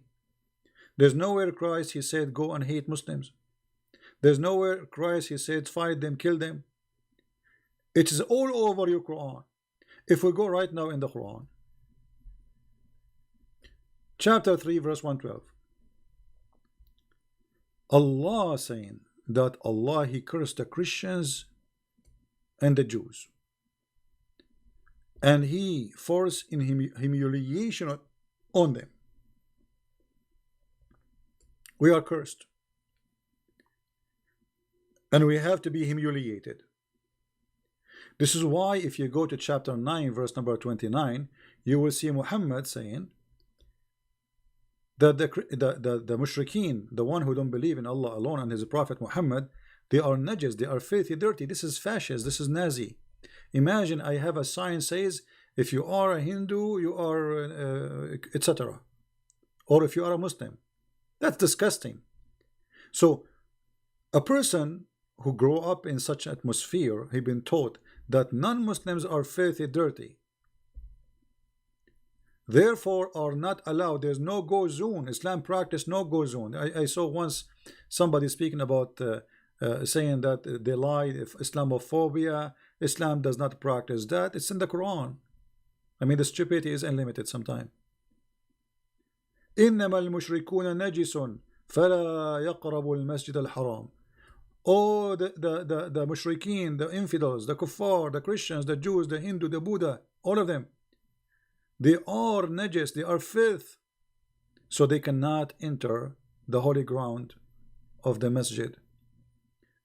There's nowhere Christ he said go and hate Muslims. There's nowhere Christ he said fight them, kill them. It is all over your Quran. If we go right now in the Quran, chapter 3 verse 112, Allah saying that Allah he cursed the Christians and the Jews, and he forced in humiliation on them. We are cursed and we have to be humiliated. This is why if you go to chapter 9 verse number 29, you will see Muhammad saying that the mushrikeen, the one who don't believe in Allah alone and his prophet Muhammad, they are najis, they are filthy, dirty. This is fascist, this is Nazi. Imagine I have a sign says if you are a Hindu you are etc., or if you are a Muslim. That's disgusting. So A person who grow up in such atmosphere, he been taught that non-Muslims are filthy, dirty, therefore are not allowed. There's no go zone. Islam practice no go zone. I saw once somebody speaking about saying that they lied, if Islamophobia, Islam does not practice that. It's in the Quran. I mean, the stupidity is unlimited sometimes. إنما المشركون نجس فلا يقربوا المسجد الحرام. Oh, the mushrikeen, the infidels, the kuffar, the Christians, the Jews, the Hindu, the Buddha, all of them, they are najis, they are filth, so they cannot enter the holy ground of the masjid.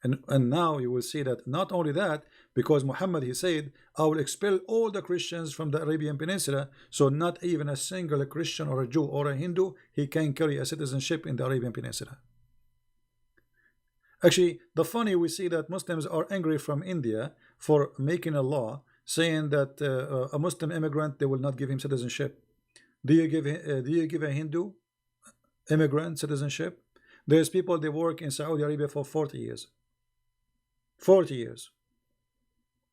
And now you will see that not only that, because Muhammad, he said, I will expel all the Christians from the Arabian Peninsula, so not even a single Christian or a Jew or a Hindu, he can carry a citizenship in the Arabian Peninsula. Actually, the funny, we see that Muslims are angry from India for making a law saying that a Muslim immigrant, they will not give him citizenship. Do you give a Hindu immigrant citizenship? There's people, they work in Saudi Arabia for 40 years. 40 years.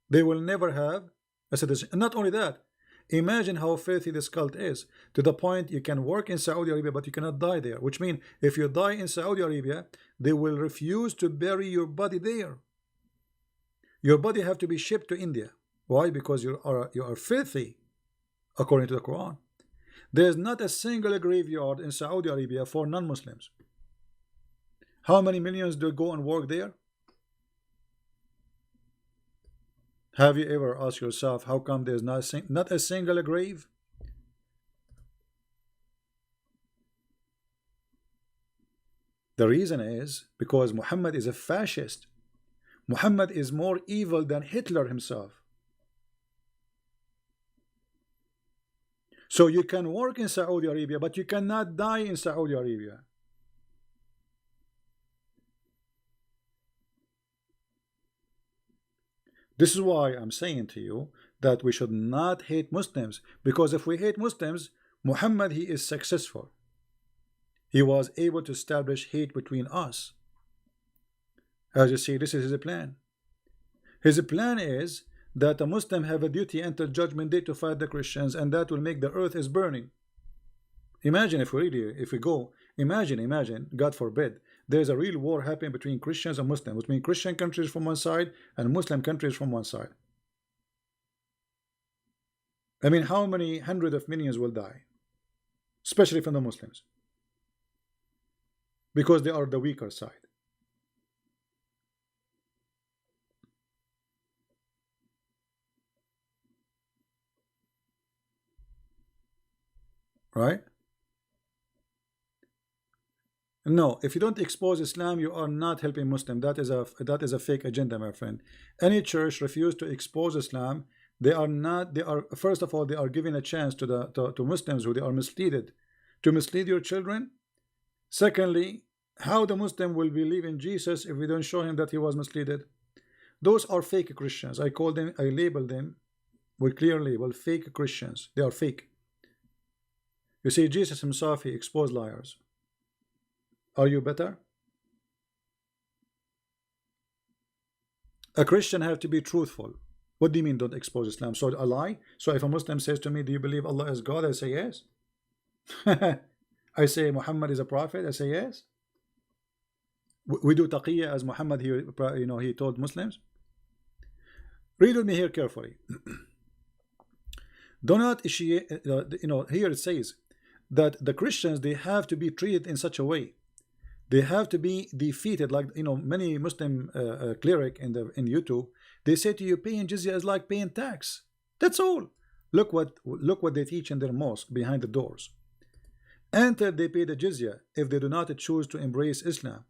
They will never have a citizenship. And not only that, imagine how filthy this cult is, to the point you can work in Saudi Arabia but you cannot die there, which means if you die in Saudi Arabia, they will refuse to bury your body there. Your body have to be shipped to India. Why? Because you are filthy, according to the Quran. There's not a single graveyard in Saudi Arabia for non-Muslims. How many millions do go and work there? Have you ever asked yourself how come there's not a single grave? The reason is because Muhammad is a fascist. Muhammad is more evil than Hitler himself. So you can work in Saudi Arabia, but you cannot die in Saudi Arabia. This is why I'm saying to you that we should not hate Muslims, because if we hate Muslims, Muhammad, he is successful. He was able to establish hate between us. As you see, this is his plan. His plan is that a Muslim have a duty until judgment day to fight the Christians, and that will make the earth is burning. Imagine if we go, imagine, God forbid, there's a real war happening between Christians and Muslims, between Christian countries from one side and Muslim countries from one side. I mean, how many hundreds of millions will die, especially from the Muslims, because they are the weaker side. Right? No, if you don't expose Islam, you are not helping Muslim. That is a fake agenda, my friend. Any church refuse to expose Islam, they are first of all, they are giving a chance to Muslims who they are misled, to mislead your children. Secondly, how the Muslim will believe in Jesus if we don't show him that he was misled? Those are fake Christians. I label them with clear label, fake Christians. They are fake. You see, Jesus himself, he exposed liars. Are you better? A Christian have to be truthful. What do you mean don't expose Islam? So a lie? So if a Muslim says to me, do you believe Allah is God? I say yes. I say Muhammad is a prophet. I say yes. We do taqiyya as Muhammad here, he told Muslims. Read with me here carefully. Do not here it says that the Christians, they have to be treated in such a way. They have to be defeated, like many Muslim cleric in YouTube. They say to you, paying jizya is like paying tax. That's all. Look what they teach in their mosque behind the doors. Enter, they pay the jizya if they do not choose to embrace Islam.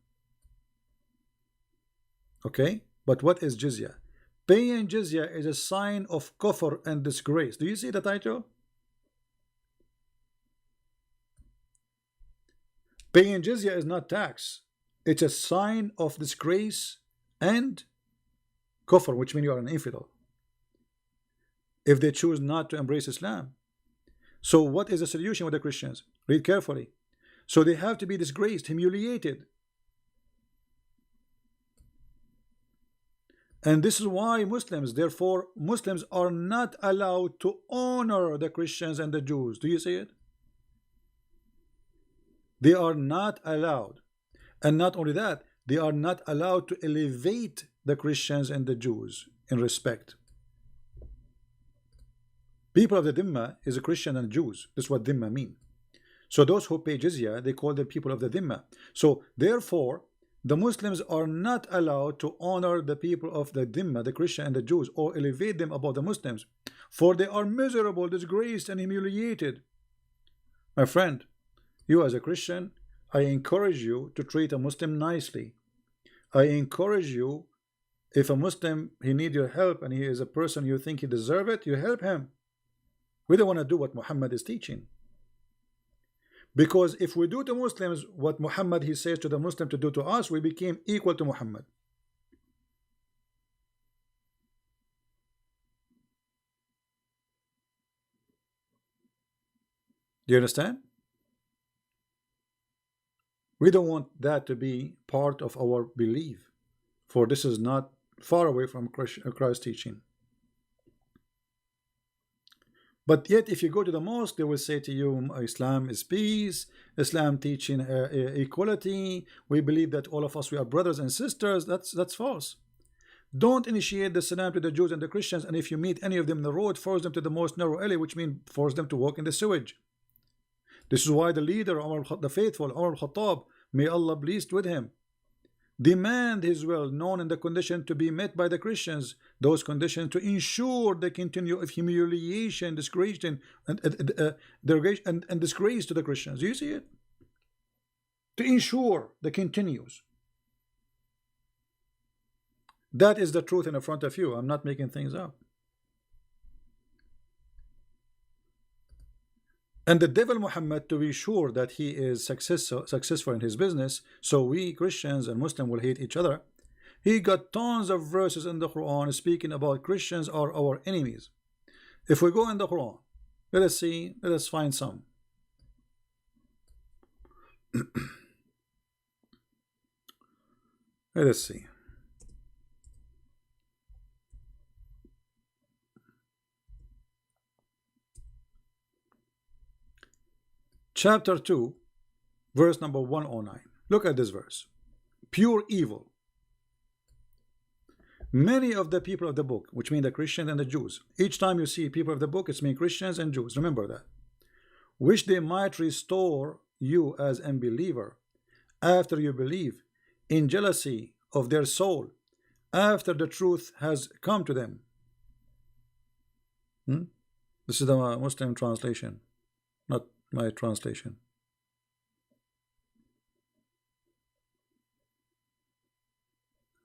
Okay, but what is jizya? Paying jizya is a sign of kufr and disgrace. Do you see the title? Paying jizya is not tax. It's a sign of disgrace and kufr, which means you are an infidel, if they choose not to embrace Islam. So what is the solution with the Christians? Read carefully. So they have to be disgraced, humiliated. And this is why Muslims, therefore, Muslims are not allowed to honor the Christians and the Jews. Do you see it? They are not allowed. And not only that, they are not allowed to elevate the Christians and the Jews in respect. People of the Dhimma is a Christian and Jews. That's what Dhimma mean. So those who pay jizya, they call them people of the Dhimma. So therefore, the Muslims are not allowed to honor the people of the Dhimma, the Christian and the Jews, or elevate them above the Muslims, for they are miserable, disgraced, and humiliated. My friend, you as a Christian, I encourage you to treat a Muslim nicely. I encourage you, if a Muslim, he needs your help and he is a person you think he deserves it, you help him. We don't want to do what Muhammad is teaching. Because if we do to Muslims what Muhammad he says to the Muslim to do to us, we became equal to Muhammad. Do you understand? We don't want that to be part of our belief, for this is not far away from Christ's teaching. But yet, if you go to the mosque, they will say to you, Islam is peace, Islam teaching equality. We believe that all of us, we are brothers and sisters. That's false. Don't initiate the salam to the Jews and the Christians, and if you meet any of them in the road, force them to the most narrow alley, which means force them to walk in the sewage. This is why the leader, the faithful, Umar al-Khattab, may Allah pleased with him, demand his will, known in the condition to be met by the Christians, those conditions to ensure the continue of humiliation, disgrace, and disgrace to the Christians. Do you see it? To ensure the continues. That is the truth in front of you. I'm not making things up. And the devil Muhammad, to be sure that he is successful in his business, so we Christians and Muslims will hate each other, he got tons of verses in the Quran speaking about Christians are our enemies. If we go in the Quran, let us find some. Let us see. Chapter 2, verse number 109. Look at this verse. Pure evil. Many of the people of the book, which mean the Christians and the Jews, each time you see people of the book, it's mean Christians and Jews. Remember that. Wish they might restore you as unbeliever after you believe, in jealousy of their soul, after the truth has come to them. This is the Muslim translation, not my translation.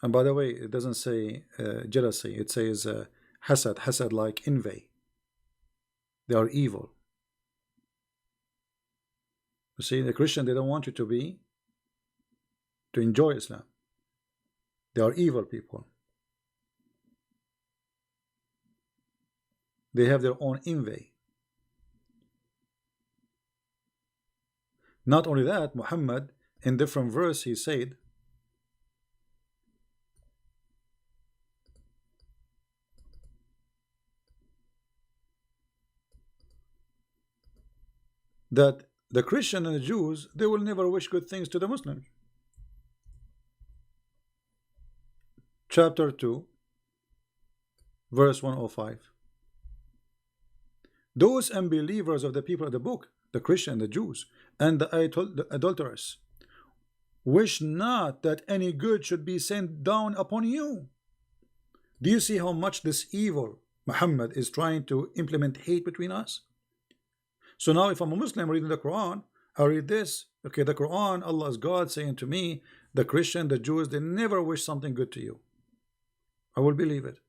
And by the way, it doesn't say jealousy, it says hasad, like envy. They are evil. You see, the Christian, they don't want you to enjoy Islam. They are evil people. They have their own envy. Not only that, Muhammad, in different verse, he said, that the Christian and the Jews, they will never wish good things to the Muslims. Chapter 2, verse 105. Those unbelievers of the people of the book, the Christian and the Jews, and the adulterers, wish not that any good should be sent down upon you. Do you see how much this evil Muhammad is trying to implement hate between us? So now if I'm a Muslim reading the Quran, I read this, okay, the Quran, Allah is God saying to me, the Christian, the Jews, they never wish something good to you. I will believe it.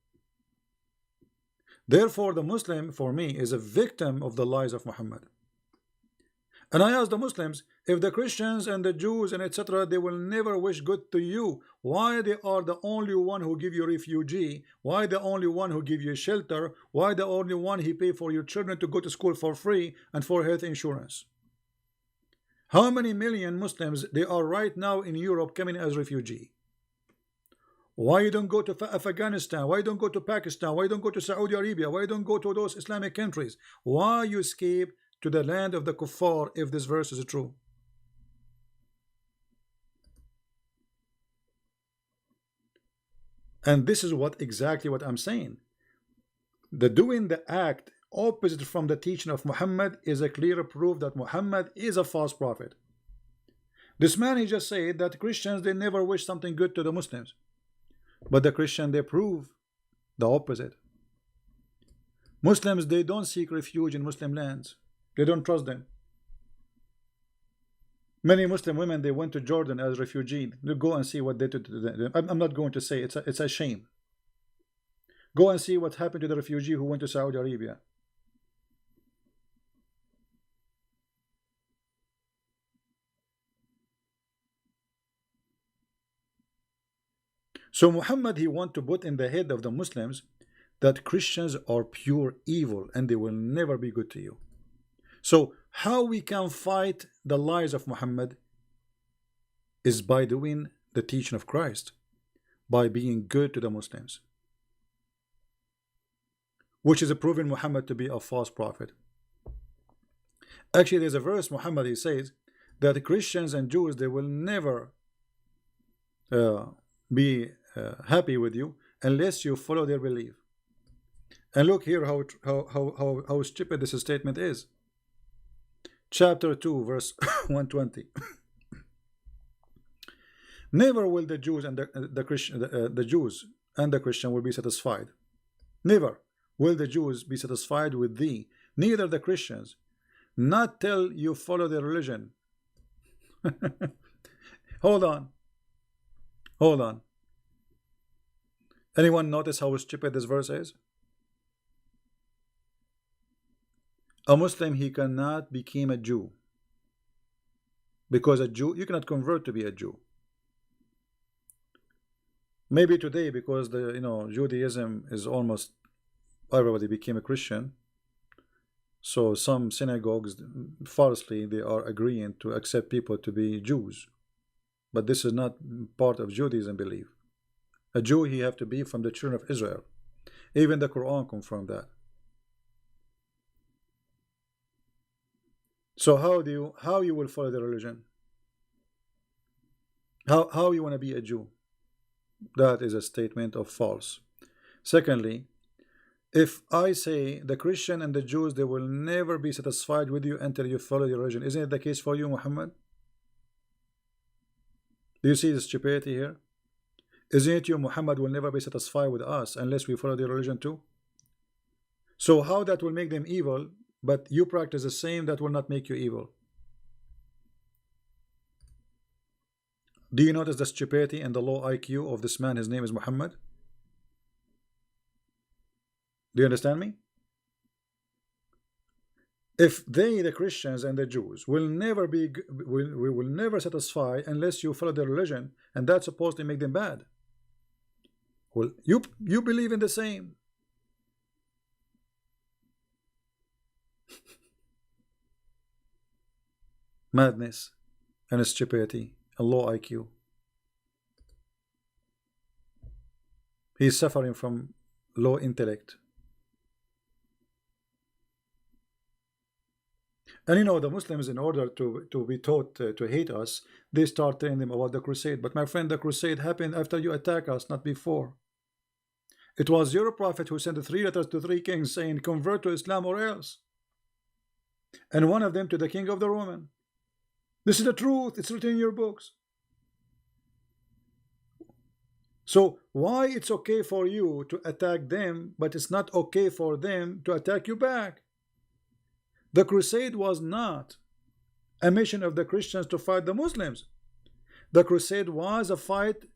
Therefore, the Muslim, for me, is a victim of the lies of Muhammad. And I ask the Muslims, if the Christians and the Jews and etc., they will never wish good to you, why they are the only one who give you refugee? Why the only one who give you shelter? Why the only one he pay for your children to go to school for free and for health insurance? How many million Muslims they are right now in Europe coming as refugee? Why you don't go to Afghanistan? Why you don't go to Pakistan? Why you don't go to Saudi Arabia? Why you don't go to those Islamic countries? Why you escape to the land of the kuffar if this verse is true? And this is what exactly what I'm saying. The doing the act opposite from the teaching of Muhammad is a clear proof that Muhammad is a false prophet. This man, he just said that Christians, they never wish something good to the Muslims. But the Christian, they prove the opposite. Muslims, they don't seek refuge in Muslim lands. They don't trust them. Many Muslim women, they went to Jordan as refugees. You go and see what they did to them. I'm not going to say it's a shame. Go and see what happened to the refugee who went to Saudi Arabia. So Muhammad, he want to put in the head of the Muslims that Christians are pure evil and they will never be good to you. So how we can fight the lies of Muhammad is by doing the teaching of Christ, by being good to the Muslims, which is proving Muhammad to be a false prophet. Actually, there's a verse Muhammad, he says that Christians and Jews, they will never be happy with you unless you follow their belief. And look here how stupid this statement is. Chapter 2 verse 120. Never will the Jews and the Jews and the Christian will be satisfied. Never will the Jews be satisfied with thee, neither the Christians, not till you follow their religion. Hold on. Hold on. Anyone notice how stupid this verse is? A Muslim, he cannot become a Jew, because a Jew, you cannot convert to be a Jew. Maybe today, because the Judaism is almost everybody became a Christian, so some synagogues falsely they are agreeing to accept people to be Jews, but this is not part of Judaism belief. A Jew, he have to be from the children of Israel. Even the Quran confirmed that. So how you will follow the religion? How you want to be a Jew? That is a statement of false. Secondly, if I say the Christian and the Jews, they will never be satisfied with you until you follow your religion, isn't it the case for you, Muhammad? Do you see the stupidity here? Isn't it you, Muhammad, will never be satisfied with us unless we follow their religion too? So how that will make them evil, but you practice the same, that will not make you evil? Do you notice the stupidity and the low IQ of this man? His name is Muhammad. Do you understand me? If they, the Christians and the Jews, will never be, we will never satisfy unless you follow their religion, and that's supposed to make them bad. Well, you believe in the same. Madness and stupidity, a low IQ. He's suffering from low intellect. And the Muslims, in order to be taught to hate us, they start telling them about the crusade. But my friend, the crusade happened after you attack us, not before. It was your prophet who sent 3 letters to 3 kings saying, convert to Islam or else. And one of them to the king of the Roman. This is the truth. It's written in your books. So why it's okay for you to attack them, but it's not okay for them to attack you back? The crusade was not a mission of the Christians to fight the Muslims. The crusade was a fight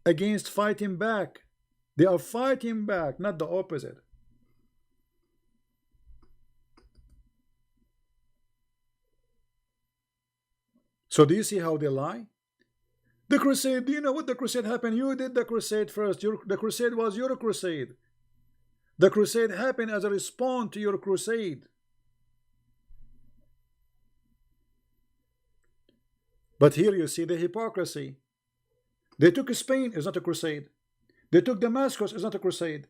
against fighting back. They are fighting back, not the opposite. So do you see how they lie? The crusade, do you know what the crusade happened? You did the crusade first. The crusade was your crusade. The crusade happened as a response to your crusade. But here you see the hypocrisy. They took Spain, it's not a crusade. They took Damascus, it's not a crusade.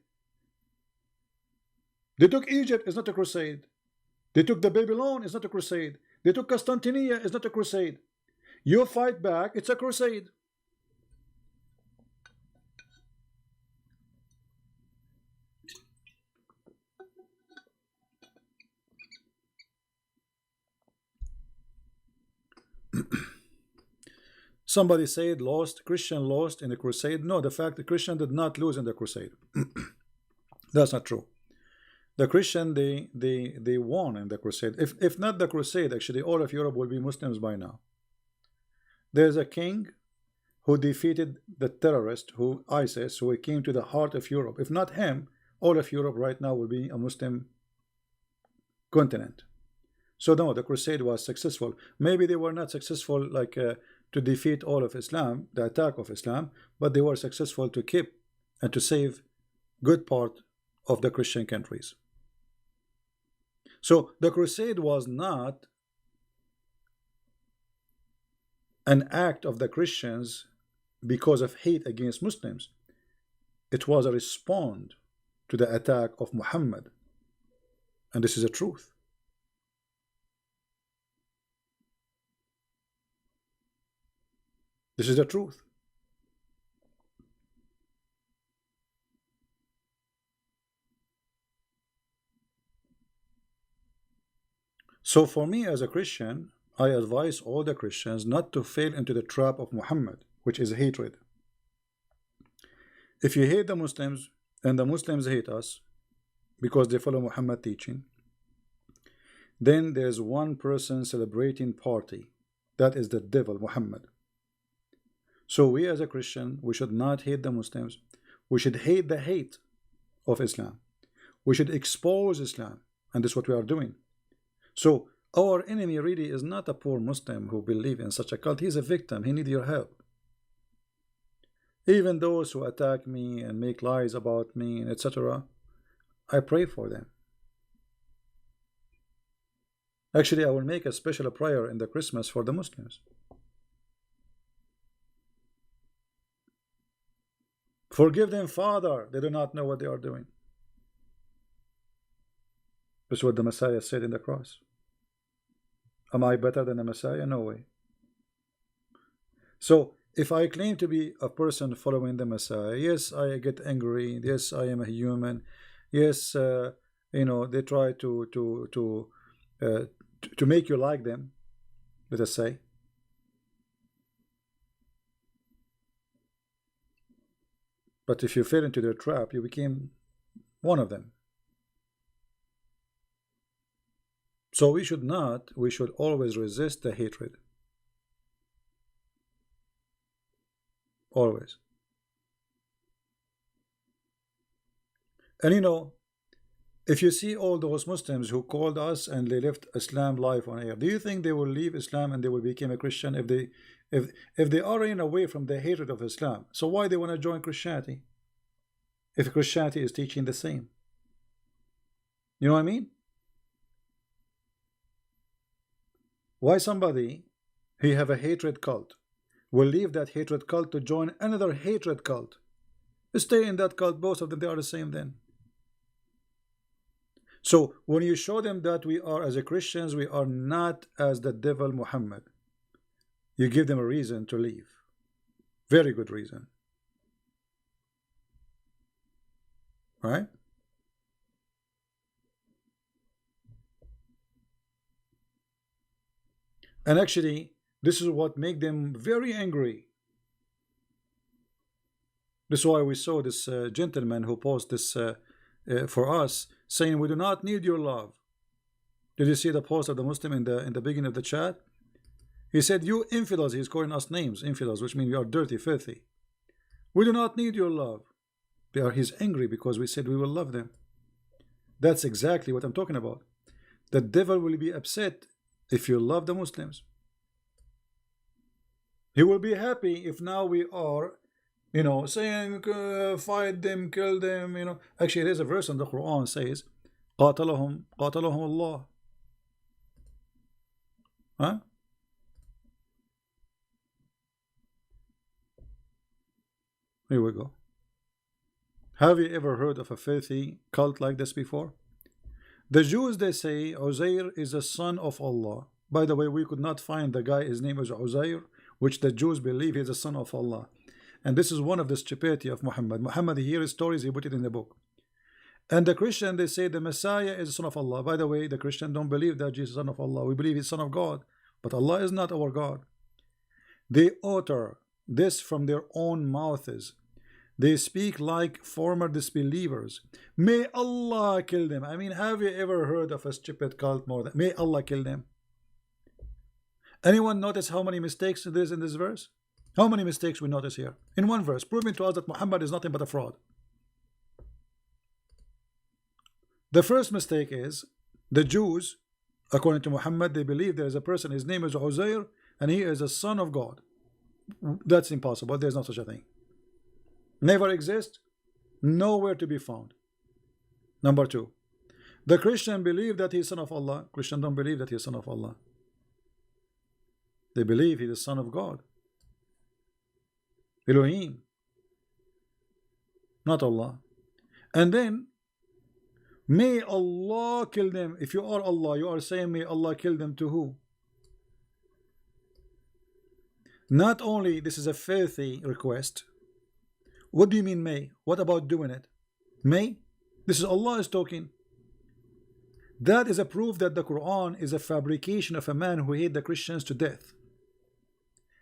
They took Egypt, it's not a crusade. They took the Babylon, it's not a crusade. They took Constantinople, it's not a crusade. You fight back, it's a crusade. Somebody said Christian lost in the crusade. No, the fact the Christian did not lose in the crusade. That's not true. The Christian, they won in the crusade. If not the crusade, actually all of Europe will be Muslims by now. There's a king who defeated the terrorist, ISIS, who came to the heart of Europe. If not him, all of Europe right now will be a Muslim continent. So no, the crusade was successful. Maybe they were not successful like to defeat all of Islam, the attack of Islam, but they were successful to keep and to save good part of the Christian countries. So the crusade was not an act of the Christians because of hate against Muslims. It was a response to the attack of Muhammad. And this is the truth. This is the truth. So for me as a Christian, I advise all the Christians not to fall into the trap of Muhammad, which is hatred. If you hate the Muslims and the Muslims hate us because they follow Muhammad teaching, then there's one person celebrating party. That is the devil, Muhammad. So we as a Christian, we should not hate the Muslims. We should hate the hate of Islam. We should expose Islam. And this is what we are doing. So our enemy really is not a poor Muslim who believes in such a cult. He's a victim. He needs your help. Even those who attack me and make lies about me, etc., I pray for them. Actually, I will make a special prayer in the Christmas for the Muslims. Forgive them, Father. They do not know what they are doing. This is what the Messiah said in the cross. Am I better than the Messiah? No way. So, if I claim to be a person following the Messiah, yes, I get angry. Yes, I am a human. Yes, you know, they try to make you like them, let us say. But if you fell into their trap, you became one of them. So we should always resist the hatred. Always. And you know, if you see all those Muslims who called us and they left Islam live on air, do you think they will leave Islam and they will become a Christian if they are running away from the hatred of Islam? So why they want to join Christianity if Christianity is teaching the same? You know what I mean? Why somebody who have a hatred cult will leave that hatred cult to join another hatred cult? Stay in that cult, both of them, they are the same then. So when you show them that we are as a Christians, we are not as the devil Muhammad, you give them a reason to leave. Very good reason. Right? And actually, this is what makes them very angry. This is why we saw this gentleman who posted this for us, saying we do not need your love. Did you see the post of the Muslim in the beginning of the chat? He said, you infidels. He's calling us names, infidels, which means we are dirty, filthy. We do not need your love. He's angry because we said we will love them. That's exactly what I'm talking about. The devil will be upset if you love the Muslims. He will be happy if now we are, you know, saying fight them, kill them, you know. Actually, there's a verse in the Quran says, قاتلهم Allah. Huh? Here we go. Have you ever heard of a filthy cult like this before? The Jews, they say Uzair is a son of Allah. By the way, we could not find the guy, his name is Uzair, which the Jews believe is a son of Allah. And this is one of the stupidity of Muhammad. Muhammad, he hears stories, he put it in the book. And the Christian, they say the Messiah is the son of Allah. By the way, the Christian don't believe that Jesus is son of Allah. We believe he's son of God. But Allah is not our God. They utter this from their own mouths. They speak like former disbelievers. May Allah kill them. I mean, have you ever heard of a stupid cult more than may Allah kill them? Anyone notice how many mistakes there is in this verse? How many mistakes we notice here? In one verse, proving to us that Muhammad is nothing but a fraud. The first mistake is the Jews, according to Muhammad, they believe there is a person, his name is Uzair, and he is a son of God. That's impossible. There's no such a thing. Never exist, nowhere to be found. Number two, the Christian believe that he is son of Allah. Christian don't believe that he is son of Allah. They believe he is the son of God. Elohim, not Allah. And then may Allah kill them. If you are Allah, you are saying may Allah kill them to who? Not only this is a filthy request. What do you mean may? What about doing it? May? This is Allah is talking. That is a proof that the Quran is a fabrication of a man who hated the Christians to death.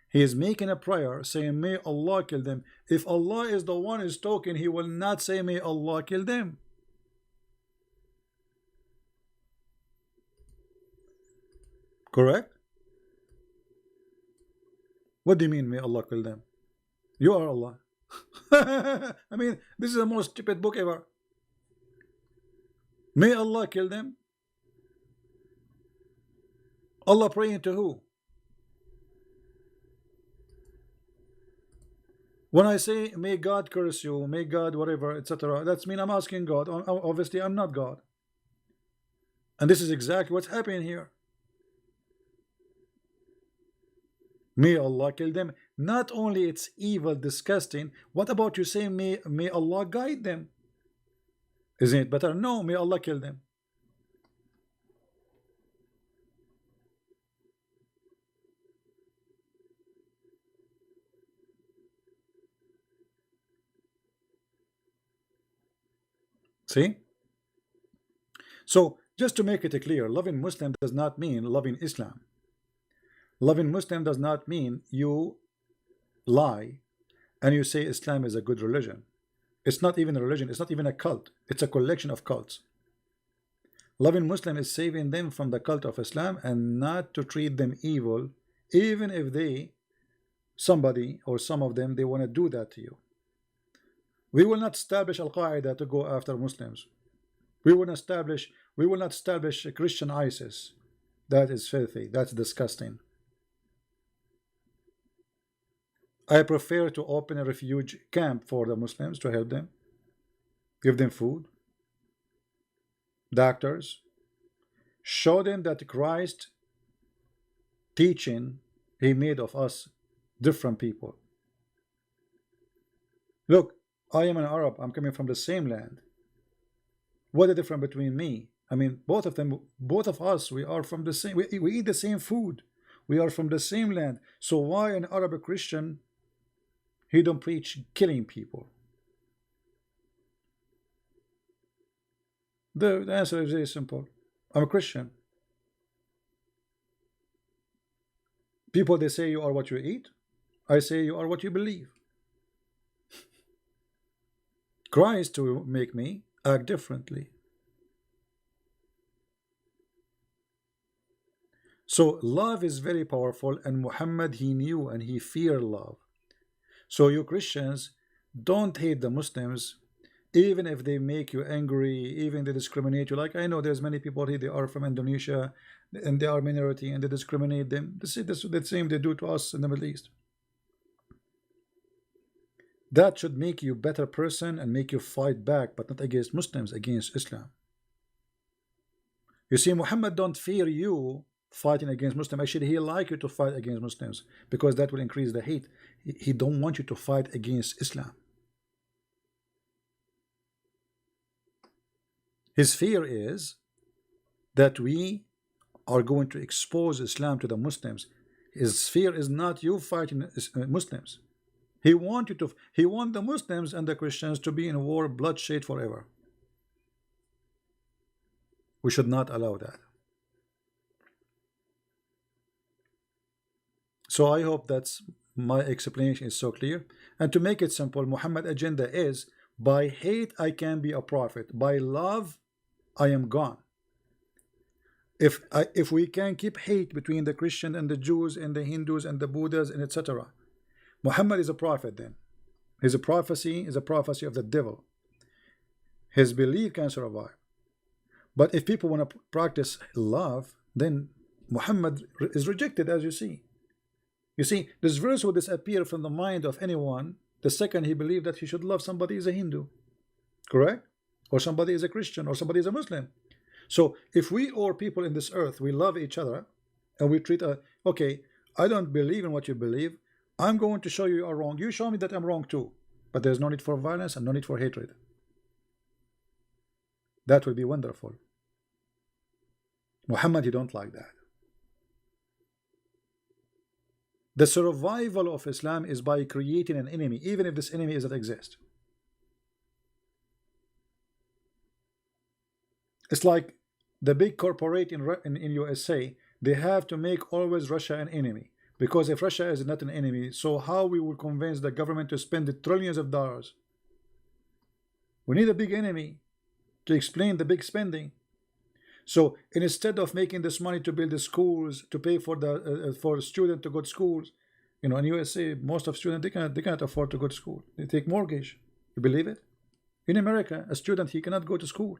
He is making a prayer saying may Allah kill them. If Allah is the one who is talking, he will not say may Allah kill them. Correct? What do you mean may Allah kill them? You are Allah. I mean, this is the most stupid book ever. May Allah kill them. Allah praying to who? When I say may God curse you, may God whatever, etc., that's mean I'm asking God. Obviously I'm not God. And this is exactly what's happening here. May Allah kill them. Not only it's evil, disgusting, what about you saying may Allah guide them? Isn't it better? No, may Allah kill them. See? So just to make it clear, loving Muslim does not mean loving Islam. Loving Muslim does not mean you lie and you say Islam is a good religion. It's not even a religion. It's not even a cult. It's a collection of cults. Loving Muslim is saving them from the cult of Islam and not to treat them evil, even if somebody or some of them, they want to do that to you. We will not establish Al-Qaeda to go after Muslims. We will not establish Christian ISIS. That is filthy. That's disgusting. I prefer to open a refuge camp for the Muslims to help them, give them food, doctors, show them that Christ teaching, he made of us different people. Look, I am an Arab, I'm coming from the same land. What is the difference between me? I mean, both of us, we are from the same, we eat the same food. We are from the same land. So why an Arab Christian, he don't preach killing people? The answer is very simple. I'm a Christian. People, they say you are what you eat. I say you are what you believe. Christ will make me act differently. So love is very powerful, and Muhammad, he knew and he feared love. So you Christians, don't hate the Muslims, even if they make you angry, even they discriminate you. Like I know there's many people here, they are from Indonesia and they are minority and they discriminate them. This is the same they do to us in the Middle East. That should make you a better person and make you fight back, but not against Muslims, against Islam. You see, Muhammad don't fear you fighting against Muslims. Actually, he like you to fight against Muslims because that will increase the hate. He don't want you to fight against Islam. His fear is that we are going to expose Islam to the Muslims. His fear is not you fighting Muslims. He want the Muslims and the Christians to be in war, bloodshed forever. We should not allow that. So I hope that's my explanation is so clear. And to make it simple, Muhammad's agenda is, by hate I can be a prophet, by love I am gone. If we can keep hate between the Christian and the Jews and the Hindus and the Buddhas and etc., Muhammad is a prophet then. His prophecy is a prophecy of the devil. His belief can survive. But if people want to practice love, then Muhammad is rejected, as you see. You see, this verse will disappear from the mind of anyone the second he believed that he should love somebody is a Hindu. Correct? Or somebody is a Christian, or somebody is a Muslim. So if we or people in this earth, we love each other, and we treat okay, I don't believe in what you believe, I'm going to show you are wrong, you show me that I'm wrong too. But there's no need for violence and no need for hatred. That would be wonderful. Muhammad, you don't like that. The survival of Islam is by creating an enemy, even if this enemy doesn't exist. It's like the big corporate in USA, they have to make always Russia an enemy. Because if Russia is not an enemy, so how we will convince the government to spend the trillions of dollars? We need a big enemy to explain the big spending. So instead of making this money to build the schools, to pay for the for students to go to schools, you know, in USA, most of students they cannot afford to go to school. They take mortgage. You believe it? In America, a student, he cannot go to school.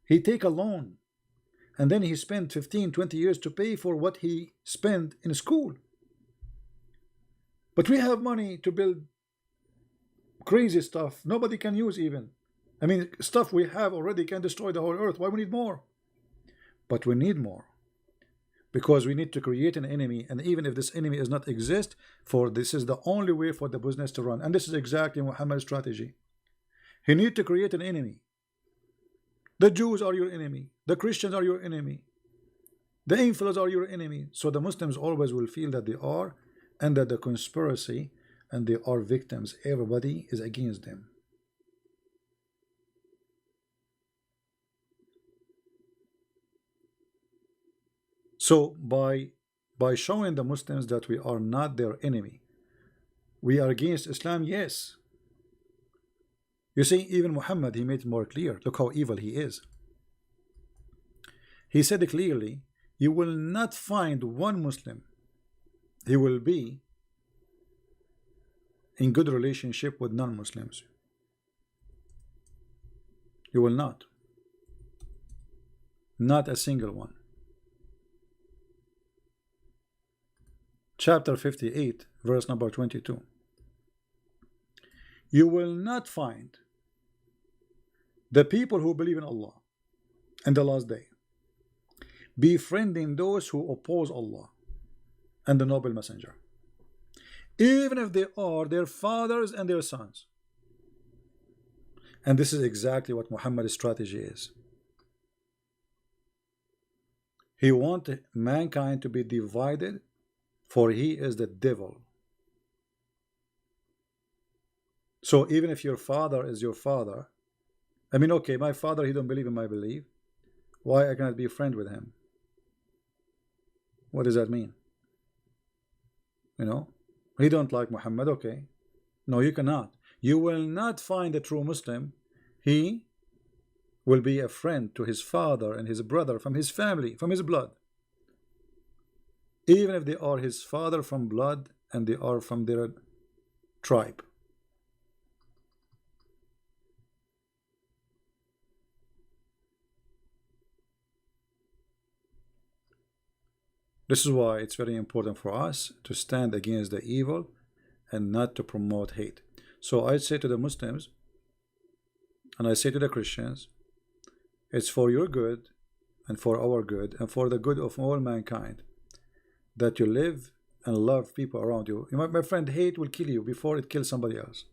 He take a loan, and then he spent 15-20 years to pay for what he spent in school. But we have money to build crazy stuff nobody can use even. I mean, stuff we have already can destroy the whole earth. Why we need more? But we need more because we need to create an enemy, and even if this enemy does not exist, for this is the only way for the business to run. And this is exactly Muhammad's strategy. He need to create an enemy. The Jews are your enemy. The Christians are your enemy. The infidels are your enemy. So the Muslims always will feel that they are under the conspiracy and they are victims. Everybody is against them. So by showing the Muslims that we are not their enemy, we are against Islam, yes. You see, even Muhammad, he made it more clear. Look how evil he is. He said clearly, you will not find one Muslim, he will be in good relationship with non-Muslims. You will not. Not a single one. Chapter 58, verse number 22. You will not find the people who believe in Allah and the last day befriending those who oppose Allah and the noble messenger, even if they are their fathers and their sons. And this is exactly what Muhammad's strategy is. He wants mankind to be divided, for he is the devil. So even if your father is your father, I mean, okay, my father, he don't believe in my belief, why I cannot be a friend with him? What does that mean? You know, he don't like Muhammad, okay. No, you cannot. You will not find a true Muslim. He will be a friend to his father and his brother from his family, from his blood. Even if they are his father from blood and they are from their tribe. This is why it's very important for us to stand against the evil and not to promote hate. So I say to the Muslims, and I say to the Christians, it's for your good and for our good and for the good of all mankind that you live and love people around you. My friend, hate will kill you before it kills somebody else.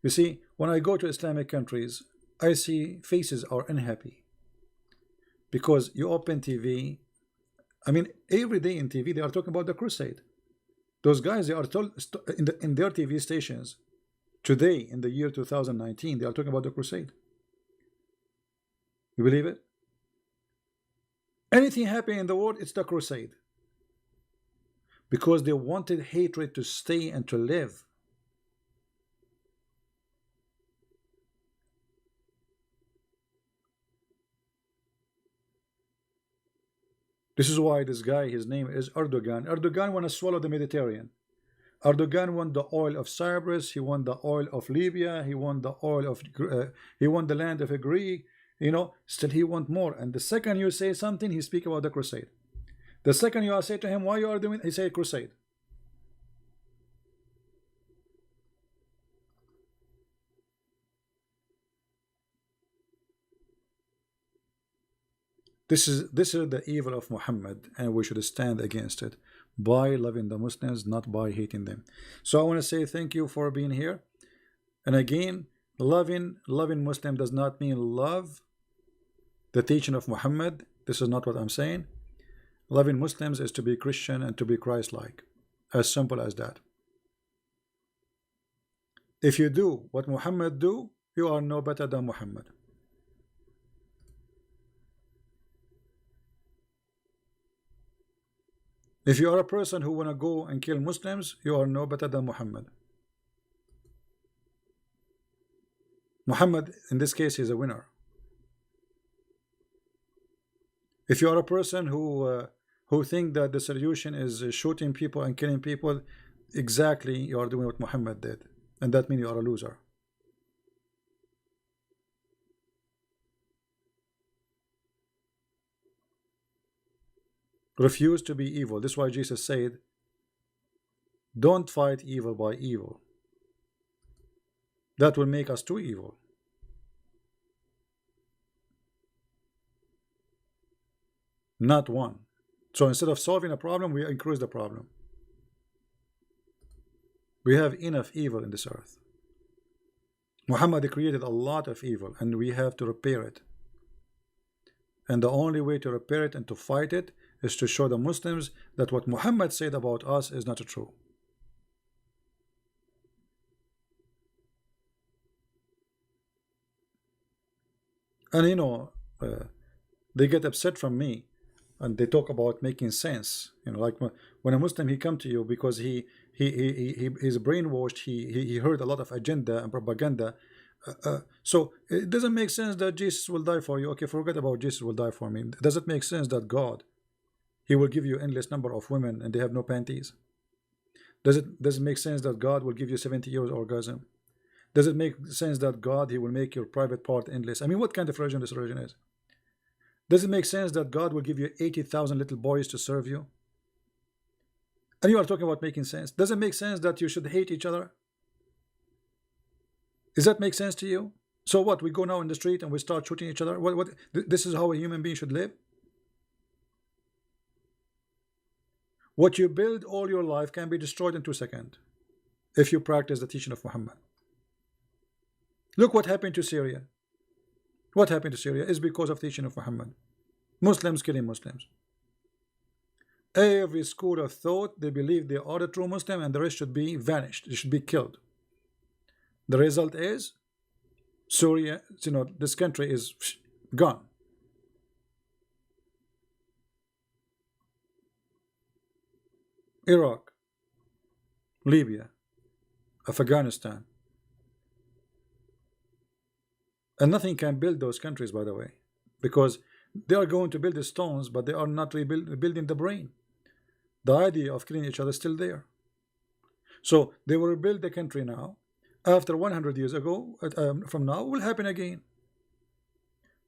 You see, when I go to Islamic countries, I see faces are unhappy because you open TV. I mean, every day in TV they are talking about the crusade. Those guys, they are told in their TV stations today in the year 2019, they are talking about the crusade. You believe it? Anything happening in the world, it's the crusade. Because they wanted hatred to stay and to live. This is why this guy, his name is Erdogan. Erdogan want to swallow the Mediterranean. Erdogan won the oil of Cyprus. He won the oil of Libya. He won the oil of he won the land of Greece. You know, still he want more. And the second you say something, he speak about the crusade. The second you say to him, why you are doing, he say crusade. This is the evil of Muhammad, and we should stand against it by loving the Muslims, not by hating them. So I want to say thank you for being here. And again, loving Muslim does not mean love the teaching of Muhammad. This is not what I'm saying. Loving Muslims is to be Christian and to be Christ-like. As simple as that. If you do what Muhammad do, you are no better than Muhammad. If you are a person who want to go and kill Muslims, you are no better than Muhammad. Muhammad, in this case, is a winner. If you are a person who think that the solution is shooting people and killing people, exactly you are doing what Muhammad did, and that means you are a loser. Refuse to be evil. This is why Jesus said, don't fight evil by evil. That will make us too evil. Not one. So instead of solving a problem, we increase the problem. We have enough evil in this earth. Muhammad created a lot of evil, and we have to repair it. And the only way to repair it and to fight it is to show the Muslims that what Muhammad said about us is not true. And you know, they get upset from me, and they talk about making sense. You know, like when a Muslim he come to you because he is brainwashed. He heard a lot of agenda and propaganda. So it doesn't make sense that Jesus will die for you. Okay, forget about Jesus will die for me. Does it make sense that God, he will give you endless number of women and they have no panties? Does it make sense that God will give you 70 years orgasm? Does it make sense that God, he will make your private part endless? I mean, what kind of religion this religion is? Does it make sense that God will give you 80,000 little boys to serve you? And you are talking about making sense. Does it make sense that you should hate each other? Does that make sense to you? So what? We go now in the street and we start shooting each other? What? This is how a human being should live? What you build all your life can be destroyed in 2 seconds if you practice the teaching of Muhammad. Look what happened to Syria. What happened to Syria is because of teaching of Muhammad. Muslims killing Muslims. Every school of thought, they believe they are the true Muslim and the rest should be vanished. They should be killed. The result is Syria, you know, this country is gone. Iraq, Libya, Afghanistan. And nothing can build those countries, by the way, because they are going to build the stones, but they are not rebuilding the brain. The idea of killing each other is still there. So they will rebuild the country now. After 100 years ago, from now, will happen again,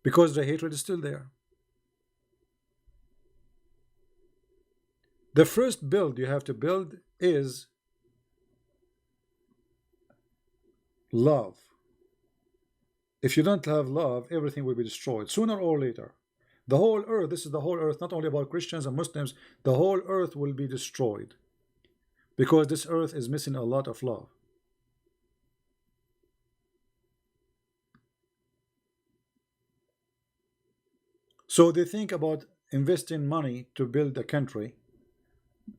because the hatred is still there. The first build you have to build is love. If you don't have love, everything will be destroyed sooner or later. The whole earth, this is the whole earth, not only about Christians and Muslims, the whole earth will be destroyed because this earth is missing a lot of love. So they think about investing money to build a country,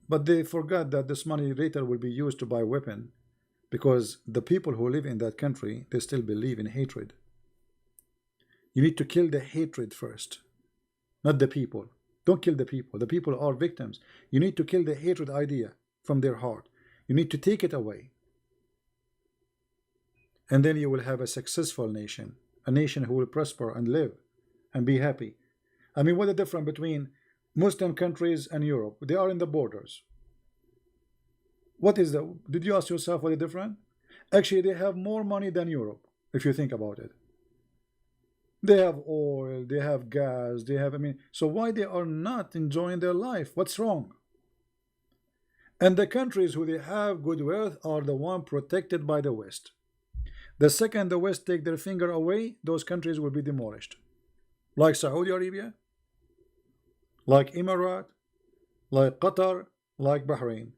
but they forgot that this money later will be used to buy weapon, because the people who live in that country, they still believe in hatred. You need to kill the hatred first, not the people. Don't kill the people. The people are victims. You need to kill the hatred idea from their heart. You need to take it away. And then you will have a successful nation, a nation who will prosper and live and be happy. I mean, what is the difference between Muslim countries and Europe? They are in the borders. What is the, did you ask yourself what is different? Actually, they have more money than Europe, if you think about it. They have oil, they have gas, they have, I mean, so why they are not enjoying their life? What's wrong? And the countries who they have good wealth are the one protected by the West. The second the West take their finger away, those countries will be demolished. Like Saudi Arabia, like Emirat, like Qatar, like Bahrain.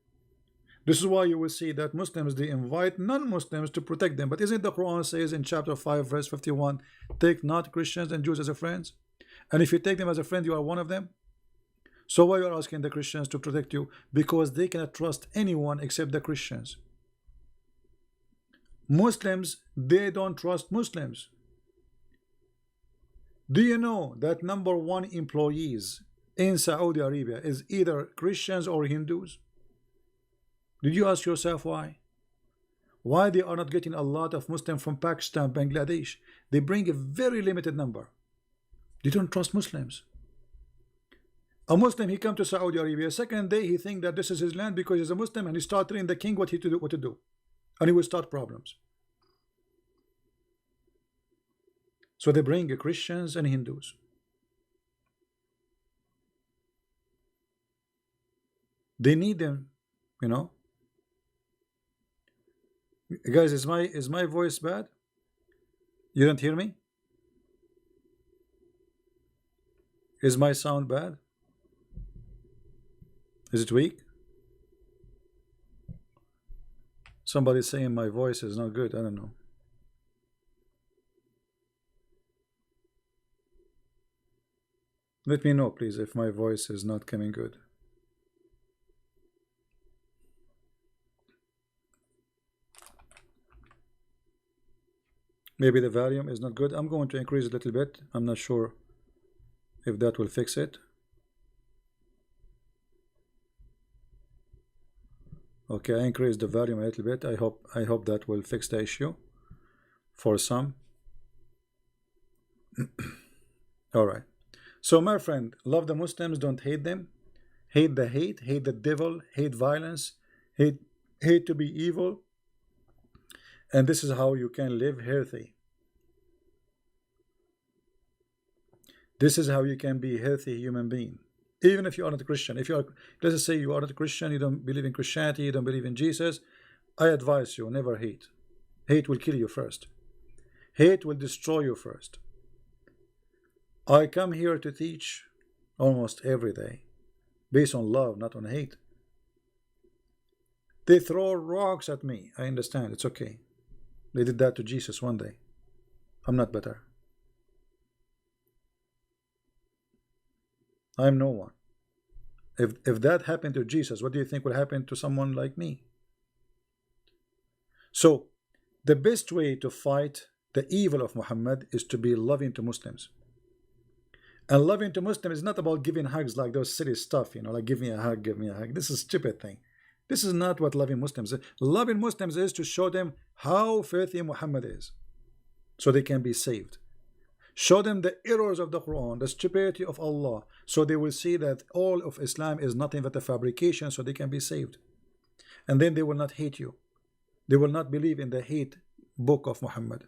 This is why you will see that Muslims, they invite non-Muslims to protect them. But isn't the Quran says in chapter 5 verse 51, take not Christians and Jews as a friends? And if you take them as a friend, you are one of them. So why you are asking the Christians to protect you? Because they cannot trust anyone except the Christians. Muslims, they don't trust Muslims. Do you know that #1 employees in Saudi Arabia is either Christians or Hindus? Did you ask yourself why? Why they are not getting a lot of Muslims from Pakistan, Bangladesh? They bring a very limited number. They don't trust Muslims. A Muslim, he come to Saudi Arabia, second day he think that this is his land because he's a Muslim, and he start telling the king what to do, and he will start problems. So they bring Christians and Hindus. They need them, you know. Guys, is my voice bad? You don't hear me? Is my sound bad? Is it weak? Somebody's saying my voice is not good. I don't know. Let me know, please, if my voice is not coming good. Maybe the volume is not good. I'm going to increase it a little bit. I'm not sure if that will fix it. Okay, I increased the volume a little bit. I hope that will fix the issue for some. All right. So my friend, love the Muslims, don't hate them. Hate the hate, hate the devil, hate violence, hate to be evil. And this is how you can live healthy. This is how you can be a healthy human being. Even if you are not a Christian. If you are, let's say you are not a Christian, you don't believe in Christianity, you don't believe in Jesus, I advise you, never hate. Hate will kill you first. Hate will destroy you first. I come here to teach almost every day based on love, not on hate. They throw rocks at me. I understand. It's okay. They did that to Jesus one day. I'm not better. I'm no one. If that happened to Jesus, what do you think will happen to someone like me? So the best way to fight the evil of Muhammad is to be loving to Muslims. And loving to Muslims is not about giving hugs like those silly stuff, you know, like give me a hug, give me a hug. This is a stupid thing. This is not what loving Muslims is. Loving Muslims is to show them how filthy Muhammad is, so they can be saved. Show them the errors of the Quran, the stupidity of Allah, so they will see that all of Islam is nothing but a fabrication, so they can be saved. And then they will not hate you. They will not believe in the hate book of Muhammad.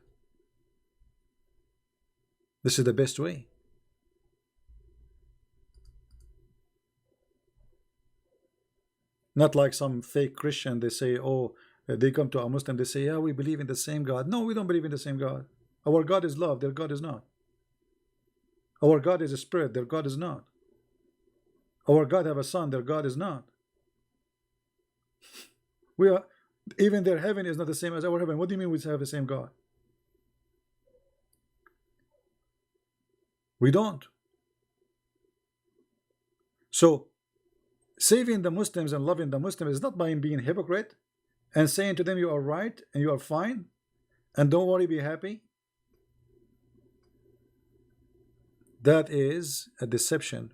This is the best way. Not like some fake Christian, they say, oh, they come to a Muslim, they say, yeah, we believe in the same God. No, we don't believe in the same God. Our God is love, their God is not. Our God is a spirit, their God is not. Our God have a son, their God is not. We are, even their heaven is not the same as our heaven. What do you mean we have the same God? We don't. So saving the Muslims and loving the Muslims is not by being hypocrite and saying to them you are right and you are fine and don't worry, be happy. That is a deception.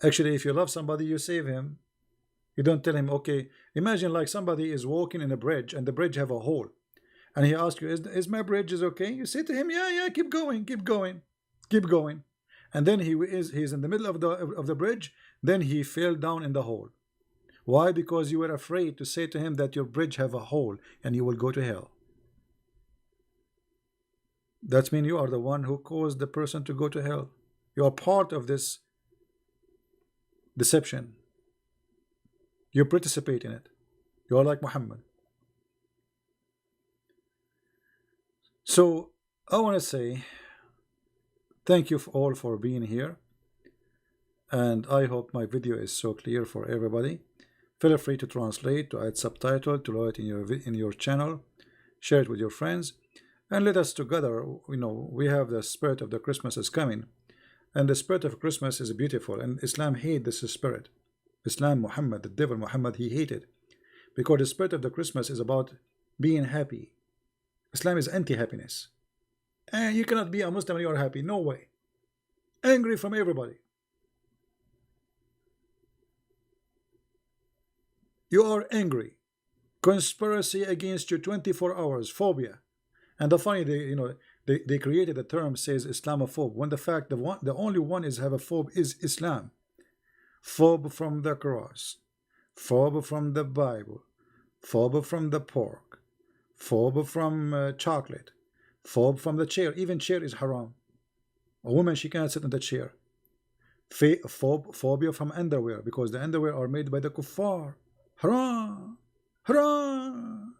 Actually, if you love somebody, you save him. You don't tell him, okay, imagine like somebody is walking in a bridge and the bridge have a hole. And he asks you, is my bridge is okay? You say to him, yeah, keep going, keep going, keep going. And then he's in the middle of the bridge, then he fell down in the hole. Why? Because you were afraid to say to him that your bridge have a hole and you will go to hell. That means you are the one who caused the person to go to hell. You are part of this deception. You participate in it. You are like Muhammad. So I want to say thank you all for being here, and I hope my video is so clear for everybody. Feel free to translate, to add subtitle, to load it in your channel, share it with your friends, and let us together. You know, we have the spirit of the Christmas is coming, and the spirit of Christmas is beautiful, and Islam hate this spirit. Islam, Muhammad, the devil Muhammad, he hated, because the spirit of the Christmas is about being happy. Islam is anti-happiness. And you cannot be a Muslim and you are happy. No way. Angry from everybody. You are angry. Conspiracy against you 24 hours. Phobia. And the funny, they created a term says Islamophobe, when the fact the only one is have a phobe is Islam. Phobe from the cross. Phobe from the Bible. Phobe from the pork. Phobe from chocolate. Phobe from the chair. Even chair is haram. A woman, she cannot sit on the chair. Phobia from underwear, because the underwear are made by the kuffar. Haram. Haram.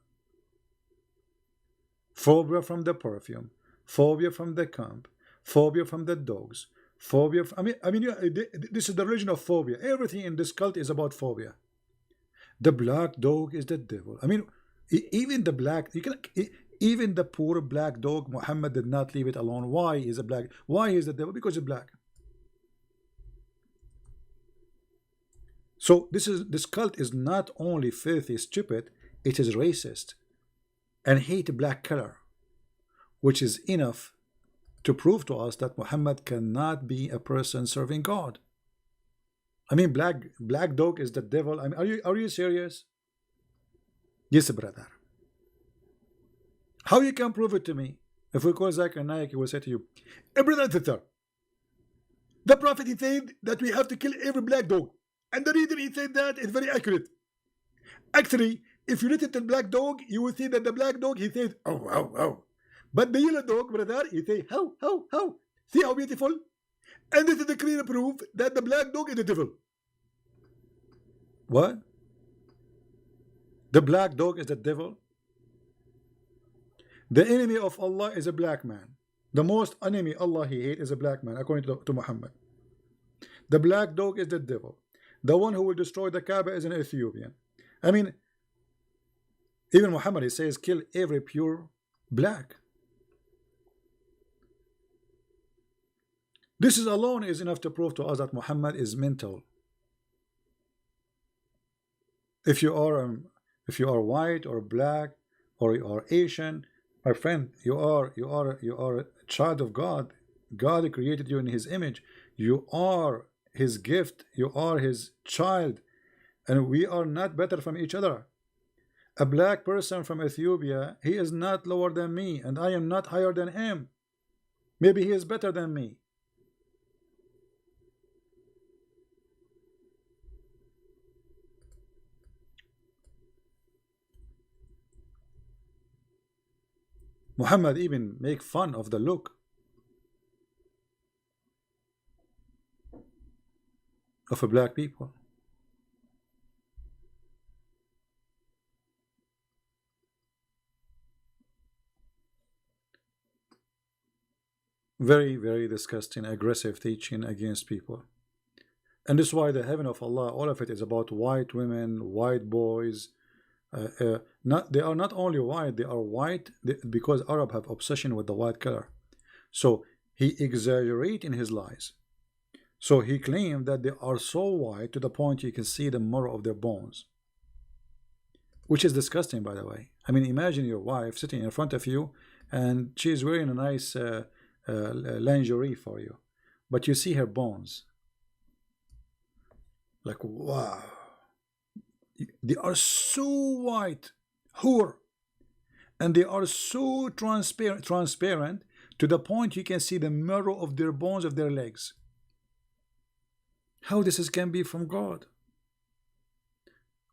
Phobia from the perfume. Phobia from the camp. Phobia from the dogs. Phobia. This is the religion of phobia. Everything in this cult is about phobia. The black dog is the devil. I mean, even the black, even the poor black dog, Muhammad did not leave it alone. Why is a black? Why is the devil? Because it's black. So this cult is not only filthy, stupid, it is racist and hate black color, which is enough to prove to us that Muhammad cannot be a person serving God. I mean, black dog is the devil. I mean, are you serious? Yes, brother. How you can prove it to me? If we call Zakir Naik, he will say to you, hey, brother sister, the Prophet, he said that we have to kill every black dog. And the reason he said that is very accurate. Actually, if you look at the black dog, you will see that the black dog, he says, oh, oh, oh. But the yellow dog, brother, he says, how, how, how. See how beautiful? And this is the clear proof that the black dog is the devil. What? The black dog is the devil? The enemy of Allah is a black man. The most enemy Allah he hates is a black man, according to Muhammad. The black dog is the devil. The one who will destroy the Kaaba is an Ethiopian. I mean, even Muhammad, he says, kill every pure black. This is alone is enough to prove to us that Muhammad is mental. If you are white or black or you are Asian, my friend, you are a child of God. God created you in His image. You are His gift. You are His child, and we are not better from each other. A black person from Ethiopia, he is not lower than me, and I am not higher than him. Maybe he is better than me. Muhammad even make fun of the look of a black people. Very, very disgusting, aggressive teaching against people. And this is why the heaven of Allah, all of it is about white women, white boys. They are not only white, they are white because Arab have obsession with the white color. So he exaggerate in his lies. So he claimed that they are so white to the point you can see the marrow of their bones, which is disgusting, by the way. I mean, imagine your wife sitting in front of you and she's wearing a nice lingerie for you, but you see her bones. Like, wow, they are so white, whore, and they are so transparent to the point you can see the marrow of their bones of their legs. How this can be from God?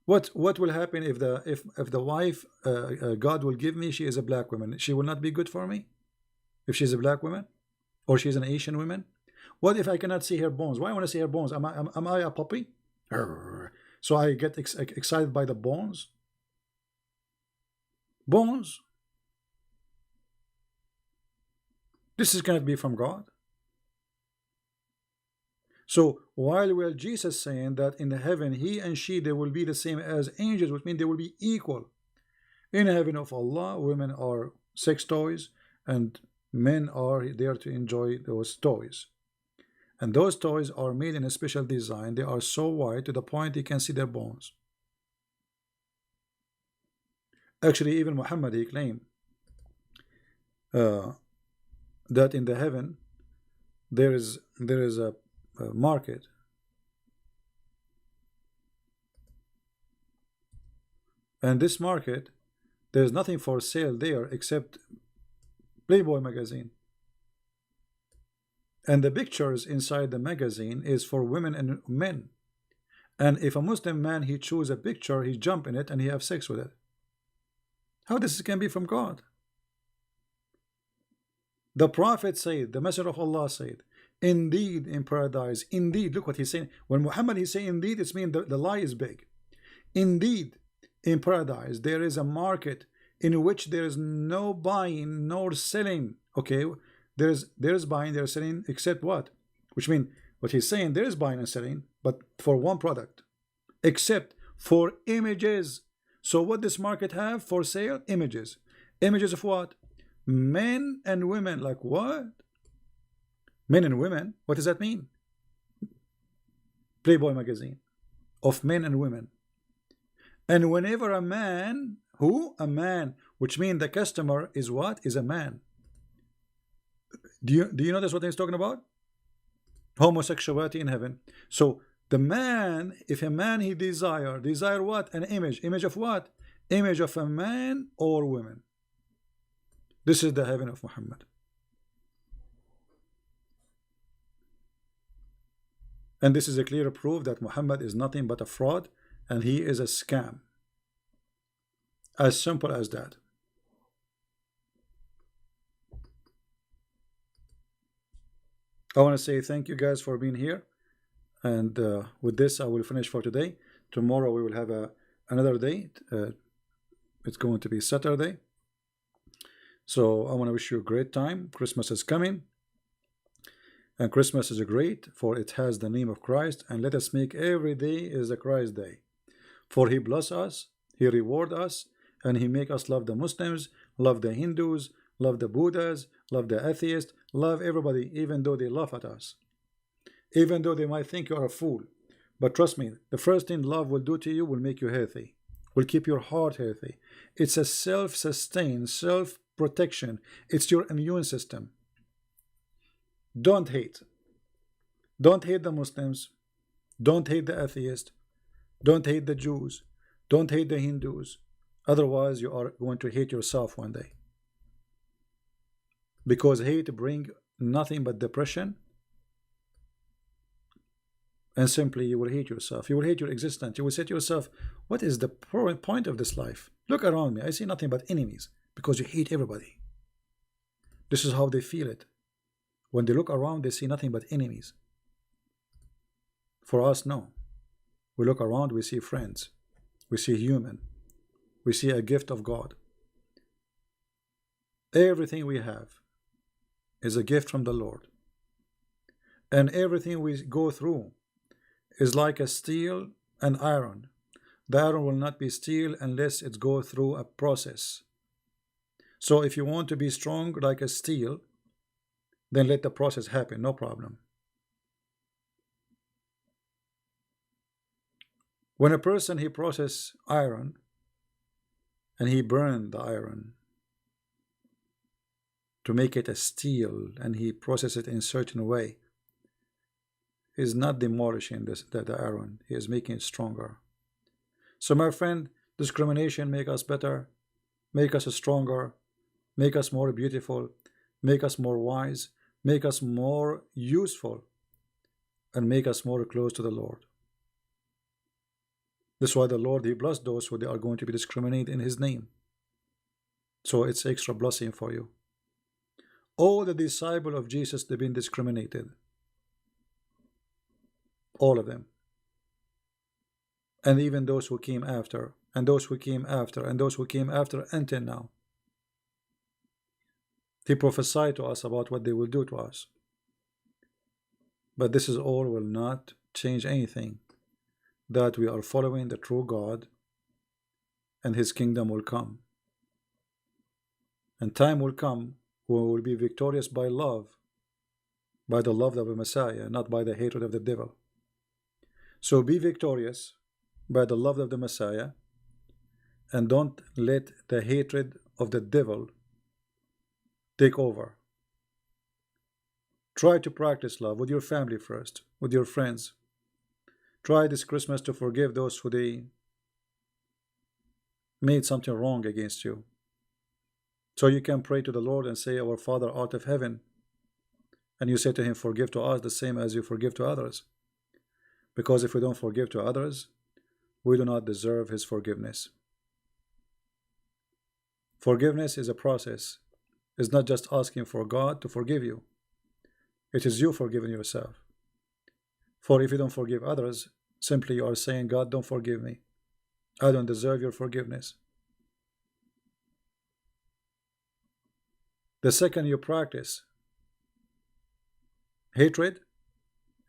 What will happen if the wife God will give me, she is a black woman? She will not be good for me if she's a black woman, or she's an Asian woman. What if I cannot see her bones? Why I want to see her bones? Am I a puppy? So I get excited by the bones. Bones. This is going to be from God. So while Jesus saying that in the heaven he and she they will be the same as angels, which means they will be equal. In the heaven of Allah, women are sex toys and men are there to enjoy those toys. And those toys are made in a special design. They are so white to the point you can see their bones. Actually, even Muhammad, he claimed that in the heaven there is a market, and this market, there's nothing for sale there except Playboy magazine, and the pictures inside the magazine is for women and men. And if a Muslim man he choose a picture, he jump in it and he have sex with it. How this can be from God? The Prophet said, the Messenger of Allah said, indeed in paradise, indeed, look what he's saying. When Muhammad he's saying indeed, it's mean the lie is big. Indeed in paradise there is a market in which there is no buying nor selling. Okay, there's buying, there's selling, except what? Which means what he's saying, there is buying and selling, but for one product, except for images. So what this market have for sale? Images. Images of what? Men and women. Like what? Men and women? What does that mean? Playboy magazine of men and women. And whenever a man, who? A man, which means the customer is what? Is a man. Do you notice what he's talking about? Homosexuality in heaven. So the man, if a man he desire what? An image. Image of what? Image of a man or woman. This is the heaven of Muhammad. And this is a clear proof that Muhammad is nothing but a fraud and he is a scam. As simple as that. I want to say thank you guys for being here. And with this, I will finish for today. Tomorrow we will have another day. It's going to be Saturday. So I want to wish you a great time. Christmas is coming. And Christmas is great, for it has the name of Christ. And let us make every day is a Christ day. For he bless us, he reward us, and he make us love the Muslims, love the Hindus, love the Buddhas, love the atheists, love everybody, even though they laugh at us. Even though they might think you are a fool. But trust me, the first thing love will do to you will make you healthy, will keep your heart healthy. It's a self-sustained, self-protection. It's your immune system. Don't hate. Don't hate the Muslims. Don't hate the atheists. Don't hate the Jews. Don't hate the Hindus. Otherwise, you are going to hate yourself one day. Because hate brings nothing but depression. And simply you will hate yourself. You will hate your existence. You will say to yourself, what is the point of this life? Look around me. I see nothing but enemies. Because you hate everybody. This is how they feel it. When they look around, they see nothing but enemies. For us, no. We look around, we see friends. We see human. We see a gift of God. Everything we have is a gift from the Lord. And everything we go through is like a steel and iron. The iron will not be steel unless it goes through a process. So if you want to be strong like a steel, then let the process happen, no problem. When a person he process iron and he burned the iron to make it a steel, and he process it in a certain way, he is not demolishing the iron, he is making it stronger. So my friend, discrimination make us better, make us stronger, make us more beautiful, make us more wise, make us more useful, and make us more close to the Lord. That's why the Lord, he blessed those who they are going to be discriminated in his name. So it's extra blessing for you. All the disciples of Jesus, they've been discriminated. All of them. And even those who came after, and those who came after, and those who came after until now. He prophesied to us about what they will do to us. But this is all will not change anything. That we are following the true God, and his kingdom will come. And time will come when we will be victorious by love, by the love of the Messiah, not by the hatred of the devil. So be victorious by the love of the Messiah, and don't let the hatred of the devil take over. Try to practice love with your family first, with your friends. Try this Christmas to forgive those who they made something wrong against you. So you can pray to the Lord and say, Our Father art of heaven. And you say to him, forgive to us the same as you forgive to others. Because if we don't forgive to others, we do not deserve his forgiveness. Forgiveness is a process. It's not just asking for God to forgive you. It is you forgiving yourself. For if you don't forgive others, simply you are saying, God, don't forgive me. I don't deserve your forgiveness. The second you practice hatred,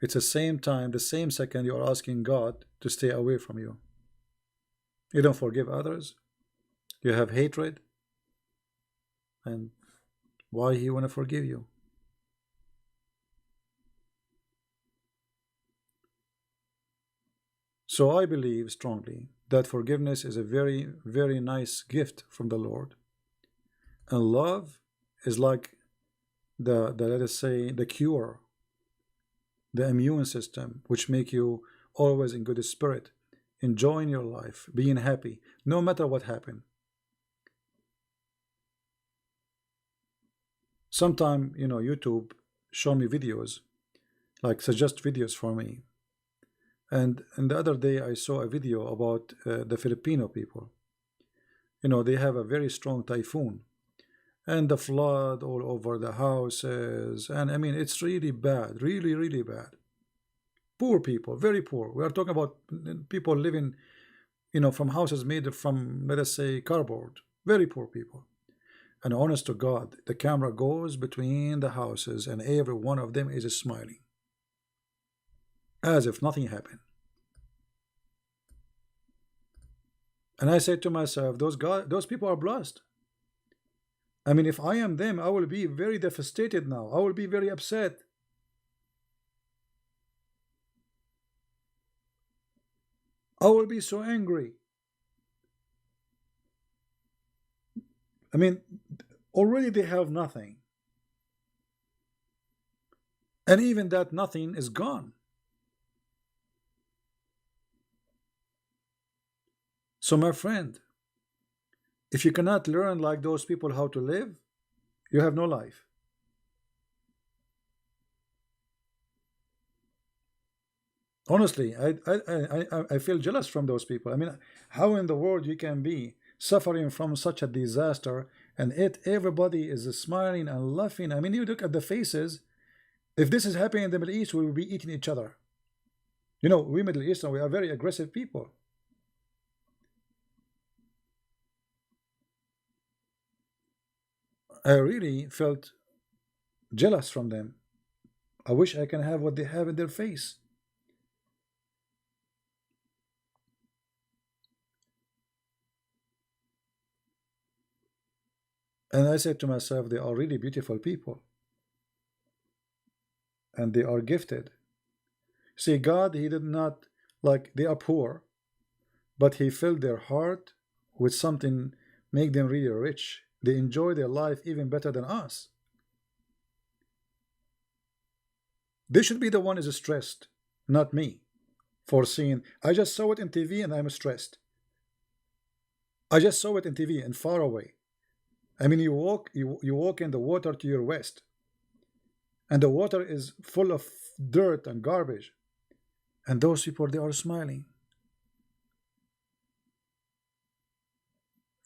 it's the same time, the same second you are asking God to stay away from you. You don't forgive others. You have hatred. And why he want to forgive you? So I believe strongly that forgiveness is a very, very nice gift from the Lord. And love is like the let us say, the cure, the immune system, which make you always in good spirit, enjoying your life, being happy, no matter what happened. Sometime, YouTube show me videos, like suggest videos for me. And the other day I saw a video about the Filipino people. They have a very strong typhoon. And the flood all over the houses. And I mean, it's really bad, really, really bad. Poor people, very poor. We are talking about people living, from houses made from, let us say, cardboard. Very poor people. And honest to God, the camera goes between the houses and every one of them is smiling. As if nothing happened. And I said to myself, those people are blessed. I mean, if I am them, I will be very devastated now. I will be very upset. I will be so angry. I mean, already they have nothing. And even that nothing is gone. So my friend, if you cannot learn like those people how to live, you have no life. Honestly, I feel jealous from those people. I mean, how in the world you can be suffering from such a disaster and everybody is smiling and laughing? I mean, you look at the faces. If this is happening in the Middle East, we will be eating each other. We Middle Eastern, we are very aggressive people. I really felt jealous from them. I wish I can have what they have in their face. And I said to myself, they are really beautiful people. And they are gifted. See, God, he did not, like, they are poor. but he filled their heart with something make them really rich. They enjoy their life even better than us. They should be the one who is stressed, not me, for seeing. I just saw it in TV and I'm stressed. I just saw it in TV and far away. I mean, you walk in the water to your west, and the water is full of dirt and garbage, and those people, they are smiling.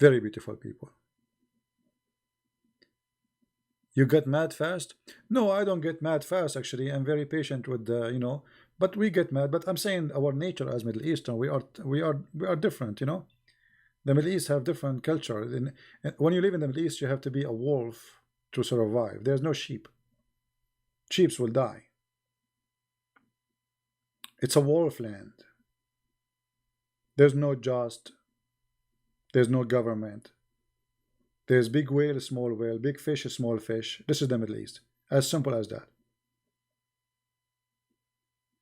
Very beautiful people. You get mad fast? No, I don't get mad fast. Actually, I'm very patient with the. But we get mad. But I'm saying our nature as Middle Eastern, we are different. The Middle East have different culture. When you live in the Middle East, you have to be a wolf to survive. There's no sheep. Sheep will die. It's a wolf land. There's no just. There's no government. There's big whale, small whale, big fish, small fish. This is the Middle East. As simple as that.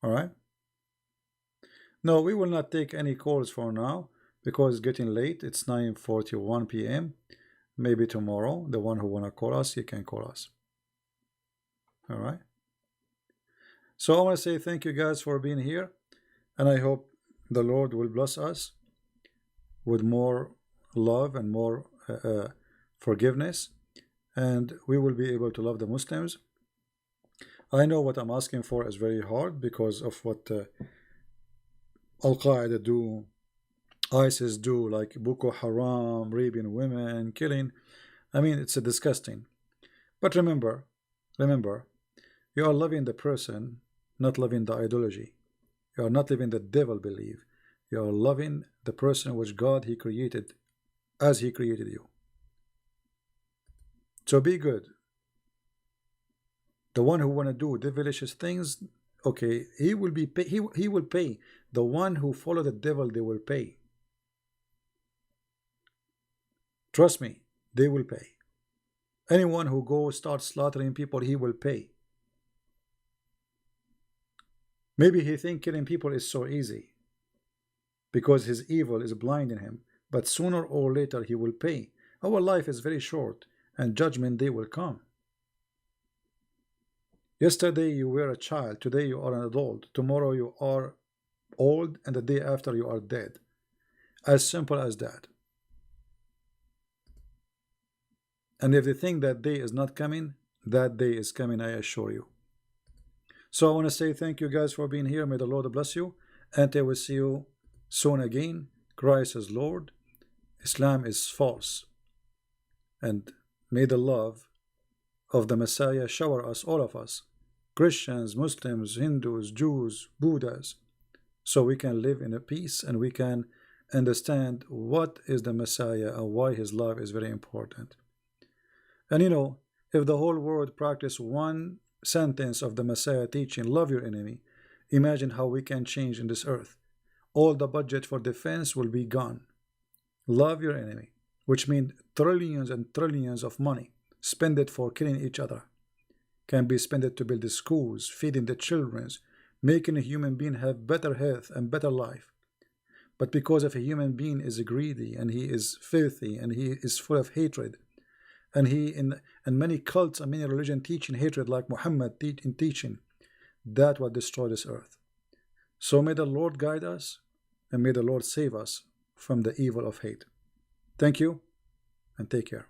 All right? No, we will not take any calls for now because it's getting late. It's 9:41 p.m. Maybe tomorrow, the one who want to call us, you can call us. All right? So I want to say thank you guys for being here. And I hope the Lord will bless us with more love and more forgiveness, and we will be able to love the Muslims. I know what I'm asking for is very hard because of what Al-Qaeda do, ISIS do, like Boko Haram, raping women, killing. I mean, it's disgusting. But remember, you are loving the person, not loving the ideology. You are not living the devil believe. You are loving the person which God He created as He created you. So be good. The one who want to do devilish things, okay, he will be pay, he will pay. The one who follow the devil, they will pay. Trust me, they will pay. Anyone who goes start slaughtering people, he will pay. Maybe he think killing people is so easy because his evil is blinding him, but sooner or later he will pay. Our life is very short, and judgment day will come. Yesterday you were a child, today you are an adult, tomorrow you are old, and the day after you are dead. As simple as that. And if they think that day is not coming, that day is coming, I assure you. So I want to say thank you guys for being here. May the Lord bless you, and I will see you soon again. Christ is Lord, Islam is false, and may the love of the Messiah shower us, all of us, Christians, Muslims, Hindus, Jews, Buddhas, so we can live in a peace and we can understand what is the Messiah and why his love is very important. And if the whole world practice one sentence of the Messiah teaching, love your enemy, imagine how we can change in this earth. All the budget for defense will be gone. Love your enemy, which means trillions and trillions of money spend it for killing each other, can be spent to build the schools, feeding the children, making a human being have better health and better life. But because if a human being is greedy and he is filthy and he is full of hatred, and many cults and many religion teaching hatred like Muhammad in teaching, that will destroy this earth. So may the Lord guide us and may the Lord save us from the evil of hate. Thank you and take care.